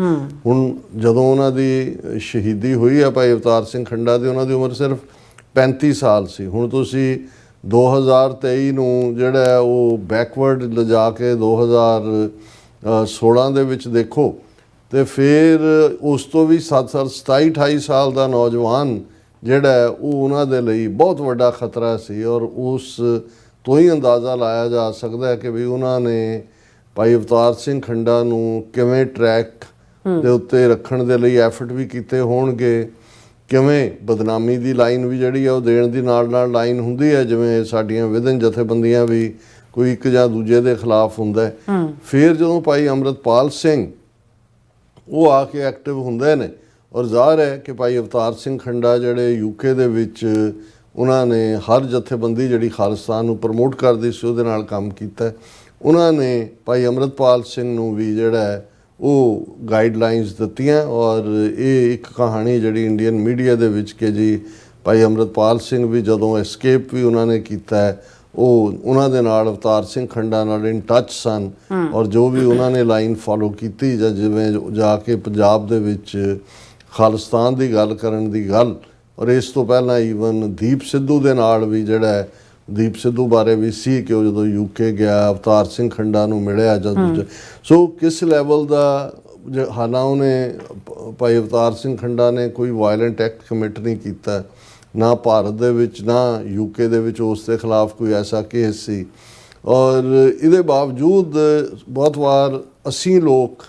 ਹੁਣ ਜਦੋਂ ਉਹਨਾਂ ਦੀ ਸ਼ਹੀਦੀ ਹੋਈ ਹੈ ਭਾਈ ਅਵਤਾਰ ਸਿੰਘ ਖੰਡਾ ਦੀ, ਉਹਨਾਂ ਦੀ ਉਮਰ ਸਿਰਫ 35 ਸਾਲ ਸੀ। ਹੁਣ ਤੁਸੀਂ 2023 ਨੂੰ ਜਿਹੜਾ ਉਹ ਬੈਕਵਰਡ ਲਿਜਾ ਕੇ 2016 ਦੇ ਵਿੱਚ ਦੇਖੋ, ਤੇ ਫਿਰ ਉਸ ਤੋਂ ਵੀ 27-28 ਸਾਲ ਦਾ ਨੌਜਵਾਨ ਜਿਹੜਾ ਉਹ ਉਹਨਾਂ ਦੇ ਲਈ ਬਹੁਤ ਵੱਡਾ ਖਤਰਾ ਸੀ। ਔਰ ਉਸ ਤੋਂ ਹੀ ਅੰਦਾਜ਼ਾ ਲਾਇਆ ਜਾ ਸਕਦਾ ਹੈ ਕਿ ਵੀ ਉਹਨਾਂ ਨੇ ਭਾਈ ਅਵਤਾਰ ਸਿੰਘ ਖੰਡਾ ਨੂੰ ਕਿਵੇਂ ਟਰੈਕ ਦੇ ਉੱਤੇ ਰੱਖਣ ਦੇ ਲਈ ਐਫਰਟ ਵੀ ਕੀਤੇ ਹੋਣਗੇ, ਕਿਵੇਂ ਬਦਨਾਮੀ ਦੀ ਲਾਈਨ ਵੀ ਜਿਹੜੀ ਆ ਉਹ ਦੇਣ ਦੀ ਨਾਲ ਲਾਈਨ ਹੁੰਦੀ ਹੈ, ਜਿਵੇਂ ਸਾਡੀਆਂ ਵਿਧਨ ਜਥੇਬੰਦੀਆਂ ਵੀ ਕੋਈ ਇੱਕ ਜਾਂ ਦੂਜੇ ਦੇ ਖਿਲਾਫ ਹੁੰਦਾ। ਫਿਰ ਜਦੋਂ ਭਾਈ ਅੰਮ੍ਰਿਤਪਾਲ ਸਿੰਘ ਉਹ ਆ ਕੇ ਐਕਟਿਵ ਹੁੰਦੇ ਨੇ, ਔਰ ਜ਼ਾਹਰ ਹੈ ਕਿ ਭਾਈ ਅਵਤਾਰ ਸਿੰਘ ਖੰਡਾ ਜਿਹੜੇ ਯੂਕੇ ਦੇ ਵਿੱਚ ਉਹਨਾਂ ਨੇ ਹਰ ਜਥੇਬੰਦੀ ਜਿਹੜੀ ਖਾਲਿਸਤਾਨ ਨੂੰ ਪ੍ਰਮੋਟ ਕਰਦੀ ਸੀ ਉਹਦੇ ਨਾਲ ਕੰਮ ਕੀਤਾ। ਉਹਨਾਂ ਨੇ ਭਾਈ ਅੰਮ੍ਰਿਤਪਾਲ ਸਿੰਘ ਨੂੰ ਵੀ ਜਿਹੜਾ ਉਹ ਗਾਈਡਲਾਈਨਸ ਦਿੱਤੀਆਂ। ਔਰ ਇਹ ਇੱਕ ਕਹਾਣੀ ਜਿਹੜੀ ਇੰਡੀਅਨ ਮੀਡੀਆ ਦੇ ਵਿੱਚ ਕਿ ਜੀ ਭਾਈ ਅੰਮ੍ਰਿਤਪਾਲ ਸਿੰਘ ਵੀ ਜਦੋਂ ਐਸਕੇਪ ਵੀ ਉਹਨਾਂ ਨੇ ਕੀਤਾ, ਉਹ ਉਹਨਾਂ ਦੇ ਨਾਲ ਅਵਤਾਰ ਸਿੰਘ ਖੰਡਾ ਨਾਲ ਇਨ ਟੱਚ ਸਨ, ਔਰ ਜੋ ਵੀ ਉਹਨਾਂ ਨੇ ਲਾਈਨ ਫੋਲੋ ਕੀਤੀ, ਜਾਂ ਜਿਵੇਂ ਜਾ ਕੇ ਪੰਜਾਬ ਦੇ ਵਿੱਚ ਖਾਲਿਸਤਾਨ ਦੀ ਗੱਲ ਕਰਨ ਦੀ ਗੱਲ। ਔਰ ਇਸ ਤੋਂ ਪਹਿਲਾਂ ਈਵਨ ਦੀਪ ਸਿੱਧੂ ਦੇ ਨਾਲ ਵੀ ਜਿਹੜਾ ਦੀਪ ਸਿੱਧੂ ਬਾਰੇ ਵੀ ਸੀ ਕਿ ਉਹ ਜਦੋਂ ਯੂਕੇ ਗਿਆ ਅਵਤਾਰ ਸਿੰਘ ਖੰਡਾ ਨੂੰ ਮਿਲਿਆ ਜਾਂ ਦੂਜਾ। ਸੋ ਕਿਸ ਲੈਵਲ ਦਾ ਹਾਲਾਂ ਉਹਨੇ ਭਾਈ ਅਵਤਾਰ ਸਿੰਘ ਖੰਡਾ ਨੇ ਕੋਈ ਵਾਇਲੈਂਟ ਐਕਟ ਕਮਿਟ ਨਹੀਂ ਕੀਤਾ, ਨਾ ਭਾਰਤ ਦੇ ਵਿੱਚ ਨਾ ਯੂਕੇ ਦੇ ਵਿੱਚ ਉਸ ਦੇ ਖਿਲਾਫ ਕੋਈ ਐਸਾ ਕੇਸ ਸੀ। ਔਰ ਇਹਦੇ ਬਾਵਜੂਦ ਬਹੁਤ ਵਾਰ ਅਸੀਂ ਲੋਕ,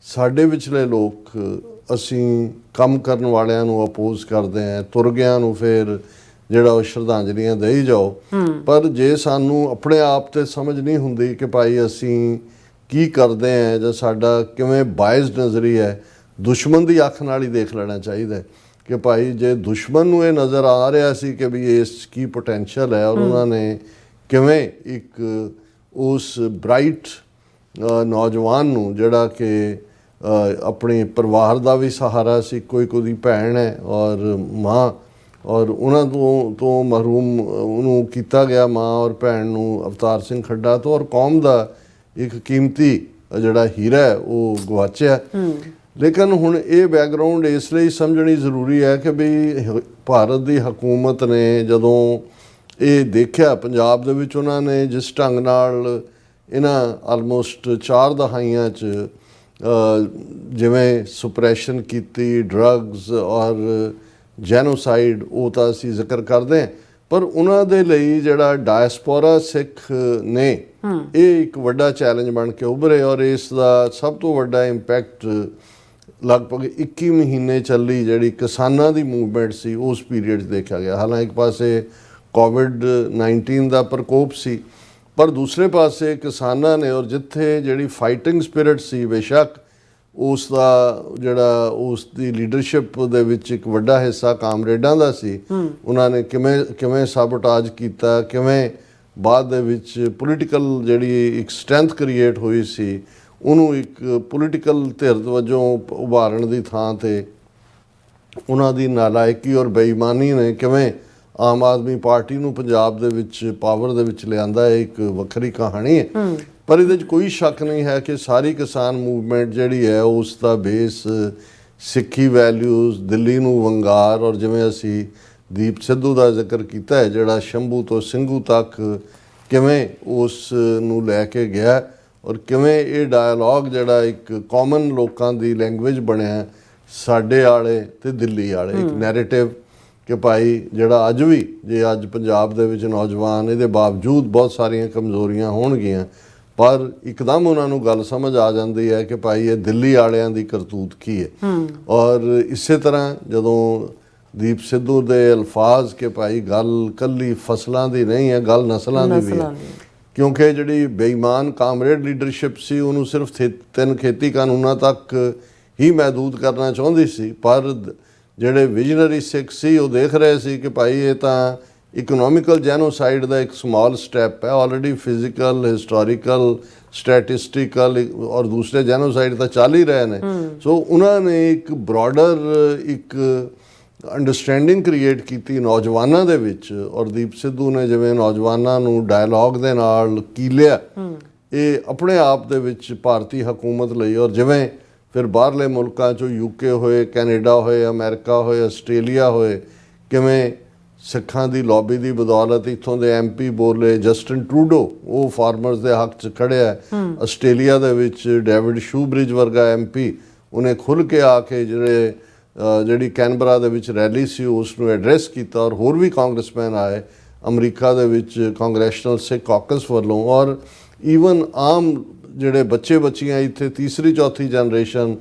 ਸਾਡੇ ਵਿਚਲੇ ਲੋਕ, ਅਸੀਂ ਕੰਮ ਕਰਨ ਵਾਲਿਆਂ ਨੂੰ ਅਪੋਜ਼ ਕਰਦੇ ਹਾਂ, ਤੁਰ ਗਿਆਂ ਨੂੰ ਫਿਰ ਜਿਹੜਾ ਉਹ ਸ਼ਰਧਾਂਜਲੀਆਂ ਦੇਈ ਜਾਓ। ਪਰ ਜੇ ਸਾਨੂੰ ਆਪਣੇ ਆਪ ਤੇ ਸਮਝ ਨਹੀਂ ਹੁੰਦੀ ਕਿ ਭਾਈ ਅਸੀਂ ਕੀ ਕਰਦੇ ਹੈ ਜਾਂ ਸਾਡਾ ਕਿਵੇਂ ਬਾਇਸਡ ਨਜ਼ਰੀਆ ਹੈ, ਦੁਸ਼ਮਣ ਦੀ ਅੱਖ ਨਾਲ ਹੀ ਦੇਖ ਲੈਣਾ ਚਾਹੀਦਾ ਹੈ ਕਿ ਭਾਈ ਜੇ ਦੁਸ਼ਮਣ ਨੂੰ ਇਹ ਨਜ਼ਰ ਆ ਰਿਹਾ ਸੀ ਕਿ ਵੀ ਇਸ 'ਚ ਕੀ ਪੋਟੈਂਸ਼ੀਅਲ ਹੈ, ਔਰ ਉਹਨਾਂ ਨੇ ਕਿਵੇਂ ਇੱਕ ਉਸ ਬ੍ਰਾਈਟ ਨੌਜਵਾਨ ਨੂੰ ਜਿਹੜਾ ਕਿ ਆਪਣੇ ਪਰਿਵਾਰ ਦਾ ਵੀ ਸਹਾਰਾ ਸੀ, ਕੋਈ ਉਹਦੀ ਭੈਣ ਹੈ ਔਰ ਮਾਂ, ਔਰ ਉਹਨਾਂ ਤੋਂ ਮਹਿਰੂਮ ਉਹਨੂੰ ਕੀਤਾ ਗਿਆ, ਮਾਂ ਔਰ ਭੈਣ ਨੂੰ, ਅਵਤਾਰ ਸਿੰਘ ਖੱਡਾ ਤੋਂ, ਔਰ ਕੌਮ ਦਾ ਇੱਕ ਕੀਮਤੀ ਜਿਹੜਾ ਹੀਰਾ ਹੈ ਉਹ ਗਵਾਚਿਆ। ਲੇਕਿਨ ਹੁਣ ਇਹ ਬੈਕਗਰਾਉਂਡ ਇਸ ਲਈ ਸਮਝਣੀ ਜ਼ਰੂਰੀ ਹੈ ਕਿ ਵੀ ਭਾਰਤ ਦੀ ਹਕੂਮਤ ਨੇ ਜਦੋਂ ਇਹ ਦੇਖਿਆ ਪੰਜਾਬ ਦੇ ਵਿੱਚ, ਉਹਨਾਂ ਨੇ ਜਿਸ ਢੰਗ ਨਾਲ ਇਹਨਾਂ ਆਲਮੋਸਟ 4 ਦਹਾਈਆਂ 'ਚ ਜਿਵੇਂ ਸੁਪਰੈਸ਼ਨ ਕੀਤੀ, ਡਰੱਗਸ ਔਰ ਜੈਨੋਸਾਈਡ, ਉਹ ਤਾਂ ਅਸੀਂ ਜ਼ਿਕਰ ਕਰਦੇ ਹਾਂ, ਪਰ ਉਹਨਾਂ ਦੇ ਲਈ ਜਿਹੜਾ ਡਾਇਸਪੋਰਾ ਸਿੱਖ ਨੇ ਇਹ ਇੱਕ ਵੱਡਾ ਚੈਲੰਜ ਬਣ ਕੇ ਉੱਭਰੇ, ਔਰ ਇਸ ਦਾ ਸਭ ਤੋਂ ਵੱਡਾ ਇੰਪੈਕਟ ਲਗਭਗ 21 ਮਹੀਨੇ ਚੱਲੀ ਜਿਹੜੀ ਕਿਸਾਨਾਂ ਦੀ ਮੂਵਮੈਂਟ ਸੀ ਉਸ ਪੀਰੀਅਡ 'ਚ ਦੇਖਿਆ ਗਿਆ। ਹਾਲਾਂਕਿ ਇੱਕ ਪਾਸੇ ਕੋਵਿਡ-19 ਦਾ ਪ੍ਰਕੋਪ ਸੀ, ਪਰ ਦੂਸਰੇ ਪਾਸੇ ਕਿਸਾਨਾਂ ਨੇ, ਔਰ ਜਿੱਥੇ ਜਿਹੜੀ ਫਾਈਟਿੰਗ ਸਪਿਰਿਟ ਸੀ, ਬੇਸ਼ੱਕ ਉਸ ਦਾ ਜਿਹੜਾ ਉਸ ਦੀ ਲੀਡਰਸ਼ਿਪ ਦੇ ਵਿੱਚ ਇੱਕ ਵੱਡਾ ਹਿੱਸਾ ਕਾਮਰੇਡਾਂ ਦਾ ਸੀ, ਉਹਨਾਂ ਨੇ ਕਿਵੇਂ ਸਾਬੋਟਾਜ ਕੀਤਾ, ਕਿਵੇਂ ਬਾਅਦ ਦੇ ਵਿੱਚ ਪੋਲੀਟੀਕਲ ਜਿਹੜੀ ਇੱਕ ਸਟਰੈਂਥ ਕ੍ਰੀਏਟ ਹੋਈ ਸੀ ਉਹਨੂੰ ਇੱਕ ਪੋਲੀਟੀਕਲ ਧਿਰ ਵਜੋਂ ਉਭਾਰਨ ਦੀ ਥਾਂ 'ਤੇ ਉਹਨਾਂ ਦੀ ਨਾਲਾਇਕੀ ਔਰ ਬੇਈਮਾਨੀ ਨੇ ਕਿਵੇਂ ਆਮ ਆਦਮੀ ਪਾਰਟੀ ਨੂੰ ਪੰਜਾਬ ਦੇ ਵਿੱਚ ਪਾਵਰ ਦੇ ਵਿੱਚ ਲਿਆਂਦਾ, ਹੈ ਇੱਕ ਵੱਖਰੀ ਕਹਾਣੀ ਹੈ। ਪਰ ਇਹਦੇ 'ਚ ਕੋਈ ਸ਼ੱਕ ਨਹੀਂ ਹੈ ਕਿ ਸਾਰੀ ਕਿਸਾਨ ਮੂਵਮੈਂਟ ਜਿਹੜੀ ਹੈ ਉਸ ਦਾ ਬੇਸ ਸਿੱਖੀ ਵੈਲਿਊਜ਼, ਦਿੱਲੀ ਨੂੰ ਵੰਗਾਰ, ਔਰ ਜਿਵੇਂ ਅਸੀਂ ਦੀਪ ਸਿੱਧੂ ਦਾ ਜ਼ਿਕਰ ਕੀਤਾ ਹੈ ਜਿਹੜਾ ਸ਼ੰਭੂ ਤੋਂ ਸਿੰਘੂ ਤੱਕ ਕਿਵੇਂ ਉਸ ਨੂੰ ਲੈ ਕੇ ਗਿਆ, ਔਰ ਕਿਵੇਂ ਇਹ ਡਾਇਲੌਗ ਜਿਹੜਾ ਇੱਕ ਕਾਮਨ ਲੋਕਾਂ ਦੀ ਲੈਂਗੁਏਜ ਬਣਿਆ ਸਾਡੇ ਵਾਲੇ ਤੇ ਦਿੱਲੀ ਵਾਲੇ, ਇੱਕ ਨੈਰੇਟਿਵ ਕਿ ਭਾਈ ਜਿਹੜਾ ਅੱਜ ਵੀ ਜੇ ਅੱਜ ਪੰਜਾਬ ਦੇ ਵਿੱਚ ਨੌਜਵਾਨ, ਇਹਦੇ ਬਾਵਜੂਦ ਬਹੁਤ ਸਾਰੀਆਂ ਕਮਜ਼ੋਰੀਆਂ ਹੋਣਗੀਆਂ, ਪਰ ਇੱਕਦਮ ਉਹਨਾਂ ਨੂੰ ਗੱਲ ਸਮਝ ਆ ਜਾਂਦੀ ਹੈ ਕਿ ਭਾਈ ਇਹ ਦਿੱਲੀ ਵਾਲਿਆਂ ਦੀ ਕਰਤੂਤ ਕੀ ਹੈ। ਔਰ ਇਸੇ ਤਰ੍ਹਾਂ ਜਦੋਂ ਦੀਪ ਸਿੱਧੂ ਦੇ ਅਲਫਾਜ਼ ਕਿ ਭਾਈ ਗੱਲ ਕੱਲੀ ਫਸਲਾਂ ਦੀ ਨਹੀਂ ਹੈ, ਗੱਲ ਨਸਲਾਂ ਦੀ ਵੀ ਹੈ, ਕਿਉਂਕਿ ਜਿਹੜੀ ਬੇਈਮਾਨ ਕਾਮਰੇਡ ਲੀਡਰਸ਼ਿਪ ਸੀ ਉਹਨੂੰ ਸਿਰਫ 3 ਖੇਤੀ ਕਾਨੂੰਨਾਂ ਤੱਕ ਹੀ ਮਹਿਦੂਦ ਕਰਨਾ ਚਾਹੁੰਦੀ ਸੀ, ਪਰ ਜਿਹੜੇ ਵਿਜ਼ਨਰੀ ਸਿੱਖ ਸੀ ਉਹ ਦੇਖ ਰਹੇ ਸੀ ਕਿ ਭਾਈ ਇਹ ਤਾਂ ਇਕਨੋਮਿਕਲ ਜੈਨੋਸਾਈਡ ਦਾ ਇੱਕ ਸਮਾਲ ਸਟੈਪ ਹੈ, ਆਲਰੇਡੀ ਫਿਜ਼ੀਕਲ, ਹਿਸਟੋਰੀਕਲ, ਸਟੈਟਿਸਟਿਕਲ ਔਰ ਦੂਸਰੇ ਜੈਨੋਸਾਈਡ ਤਾਂ ਚੱਲ ਹੀ ਰਹੇ ਨੇ। ਸੋ ਉਹਨਾਂ ਨੇ ਇੱਕ ਬ੍ਰੌਡਰ ਇੱਕ ਅੰਡਰਸਟੈਂਡਿੰਗ ਕ੍ਰੀਏਟ ਕੀਤੀ ਨੌਜਵਾਨਾਂ ਦੇ ਵਿੱਚ, ਔਰ ਦੀਪ ਸਿੱਧੂ ਨੇ ਜਿਵੇਂ ਨੌਜਵਾਨਾਂ ਨੂੰ ਡਾਇਲੌਗ ਦੇ ਨਾਲ ਕੀਲਿਆ, ਇਹ ਆਪਣੇ ਆਪ ਦੇ ਵਿੱਚ ਭਾਰਤੀ ਹਕੂਮਤ ਲਈ, ਔਰ ਜਿਵੇਂ ਫਿਰ ਬਾਹਰਲੇ ਮੁਲਕਾਂ 'ਚੋਂ UK ਹੋਏ, ਕੈਨੇਡਾ ਹੋਏ, ਅਮਰੀਕਾ ਹੋਏ, ਆਸਟ੍ਰੇਲੀਆ ਹੋਏ, ਕਿਵੇਂ ਸਿੱਖਾਂ ਦੀ ਲੌਬੀ ਦੀ ਬਦੌਲਤ ਇੱਥੋਂ ਦੇ MP ਬੋਲੇ, ਜਸਟਿਨ ਟਰੂਡੋ ਉਹ ਫਾਰਮਰਸ ਦੇ ਹੱਕ 'ਚ ਖੜਿਆ, ਆਸਟ੍ਰੇਲੀਆ ਦੇ ਵਿੱਚ ਡੇਵਿਡ ਸ਼ੂਬ੍ਰਿਜ ਵਰਗਾ MP ਉਹਨੇ ਖੁੱਲ੍ਹ ਕੇ ਆ ਕੇ ਜਿਹੜੀ ਕੈਨਬਰਾ ਦੇ ਵਿੱਚ ਰੈਲੀ ਸੀ ਉਸ ਨੂੰ ਐਡਰੈਸ ਕੀਤਾ, ਔਰ ਹੋਰ ਵੀ ਕਾਂਗਰਸਮੈਨ ਆਏ ਅਮਰੀਕਾ ਦੇ ਵਿੱਚ ਕਾਂਗਰੈਸ਼ਨਲ ਸਿੱਖ ਕਾਕਸ ਵੱਲੋਂ, ਔਰ ਈਵਨ ਆਮ ਜਿਹੜੇ ਬੱਚੀਆਂ ਇੱਥੇ ਤੀਸਰੀ ਚੌਥੀ ਜਨਰੇਸ਼ਨ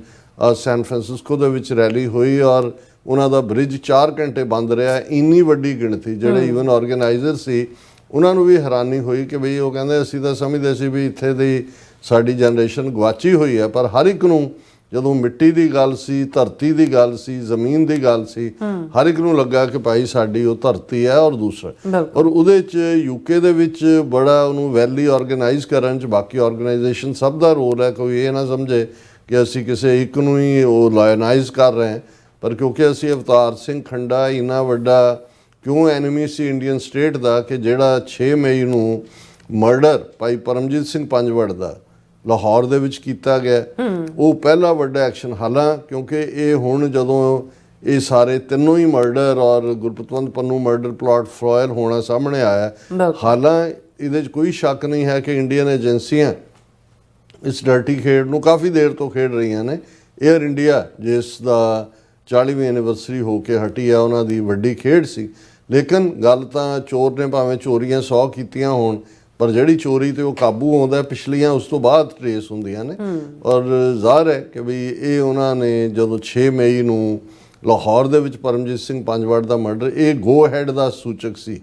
ਸੈਨ ਫਰਾਂਸਿਸਕੋ ਦੇ ਵਿੱਚ ਰੈਲੀ ਹੋਈ, ਔਰ ਉਹਨਾਂ ਦਾ ਬ੍ਰਿਜ 4 ਘੰਟੇ ਬੰਦ ਰਿਹਾ। ਇੰਨੀ ਵੱਡੀ ਗਿਣਤੀ ਜਿਹੜੇ ਈਵਨ ਆਰਗੇਨਾਈਜ਼ਰ ਸੀ ਉਹਨਾਂ ਨੂੰ ਵੀ ਹੈਰਾਨੀ ਹੋਈ ਕਿ ਬਈ ਉਹ ਕਹਿੰਦੇ ਅਸੀਂ ਤਾਂ ਸਮਝਦੇ ਸੀ ਵੀ ਇੱਥੇ ਦੀ ਸਾਡੀ ਜਨਰੇਸ਼ਨ ਗਵਾਚੀ ਹੋਈ ਹੈ, ਪਰ ਹਰ ਇੱਕ ਨੂੰ ਜਦੋਂ ਮਿੱਟੀ ਦੀ ਗੱਲ ਸੀ, ਧਰਤੀ ਦੀ ਗੱਲ ਸੀ, ਜ਼ਮੀਨ ਦੀ ਗੱਲ ਸੀ, ਹਰ ਇੱਕ ਨੂੰ ਲੱਗਾ ਕਿ ਭਾਈ ਸਾਡੀ ਉਹ ਧਰਤੀ ਹੈ। ਔਰ ਦੂਸਰਾ ਔਰ ਉਹਦੇ 'ਚ UK ਦੇ ਵਿੱਚ ਬੜਾ ਉਹਨੂੰ ਵੈਲੀ ਆਰਗੇਨਾਈਜ਼ ਕਰਨ 'ਚ ਬਾਕੀ ਆਰਗੇਨਾਈਜੇਸ਼ਨ ਸਭ ਦਾ ਰੋਲ ਹੈ। ਕੋਈ ਇਹ ਨਾ ਸਮਝੇ ਕਿ ਅਸੀਂ ਕਿਸੇ ਇੱਕ ਨੂੰ ਹੀ ਉਹ ਲਾਇਨਾਈਜ਼ ਕਰ ਰਹੇ ਹਾਂ, ਪਰ ਕਿਉਂਕਿ ਅਸੀਂ ਅਵਤਾਰ ਸਿੰਘ ਖੰਡਾ ਇੰਨਾ ਵੱਡਾ ਕਿਉਂ ਐਨਮੀ ਸੀ ਇੰਡੀਅਨ ਸਟੇਟ ਦਾ ਕਿ ਜਿਹੜਾ 6 ਮਈ ਨੂੰ ਮਰਡਰ ਭਾਈ ਪਰਮਜੀਤ ਸਿੰਘ ਪੰਜਵੜ ਦਾ ਲਾਹੌਰ ਦੇ ਵਿੱਚ ਕੀਤਾ ਗਿਆ, ਉਹ ਪਹਿਲਾ ਵੱਡਾ ਐਕਸ਼ਨ। ਹਾਲਾਂ ਕਿਉਂਕਿ ਇਹ ਹੁਣ ਜਦੋਂ ਇਹ ਸਾਰੇ ਤਿੰਨੋਂ ਹੀ ਮਰਡਰ ਔਰ Gurpatwant Pannu murder plot foil ਹੋਣਾ ਸਾਹਮਣੇ ਆਇਆ, ਹਾਲਾਂ ਇਹਦੇ 'ਚ ਕੋਈ ਸ਼ੱਕ ਨਹੀਂ ਹੈ ਕਿ ਇੰਡੀਅਨ ਏਜੰਸੀਆਂ ਇਸ ਡਰਟੀ ਖੇਡ ਨੂੰ ਕਾਫੀ ਦੇਰ ਤੋਂ ਖੇਡ ਰਹੀਆਂ ਨੇ। ਏਅਰ ਇੰਡੀਆ ਜਿਸ ਦਾ 40ਵੀਂ ਐਨੀਵਰਸਰੀ ਹੋ ਕੇ ਹਟੀ ਆ, ਉਹਨਾਂ ਦੀ ਵੱਡੀ ਖੇਡ ਸੀ। ਲੇਕਿਨ ਗੱਲ ਤਾਂ ਚੋਰ ਨੇ ਭਾਵੇਂ ਚੋਰੀਆਂ 100 ਕੀਤੀਆਂ ਹੋਣ, ਪਰ ਜਿਹੜੀ ਚੋਰੀ ਤੇ ਉਹ ਕਾਬੂ ਆਉਂਦਾ ਪਿਛਲੀਆਂ ਉਸ ਤੋਂ ਬਾਅਦ ਟਰੇਸ ਹੁੰਦੀਆਂ ਨੇ। ਔਰ ਜ਼ਾਹਰ ਹੈ ਕਿ ਵੀ ਇਹ ਉਹਨਾਂ ਨੇ ਜਦੋਂ 6 ਮਈ ਨੂੰ ਲਾਹੌਰ ਦੇ ਵਿੱਚ ਪਰਮਜੀਤ ਸਿੰਘ ਪੰਜਵੜ ਦਾ ਮਰਡਰ, ਇਹ ਗੋ ਹੈਡ ਦਾ ਸੂਚਕ ਸੀ,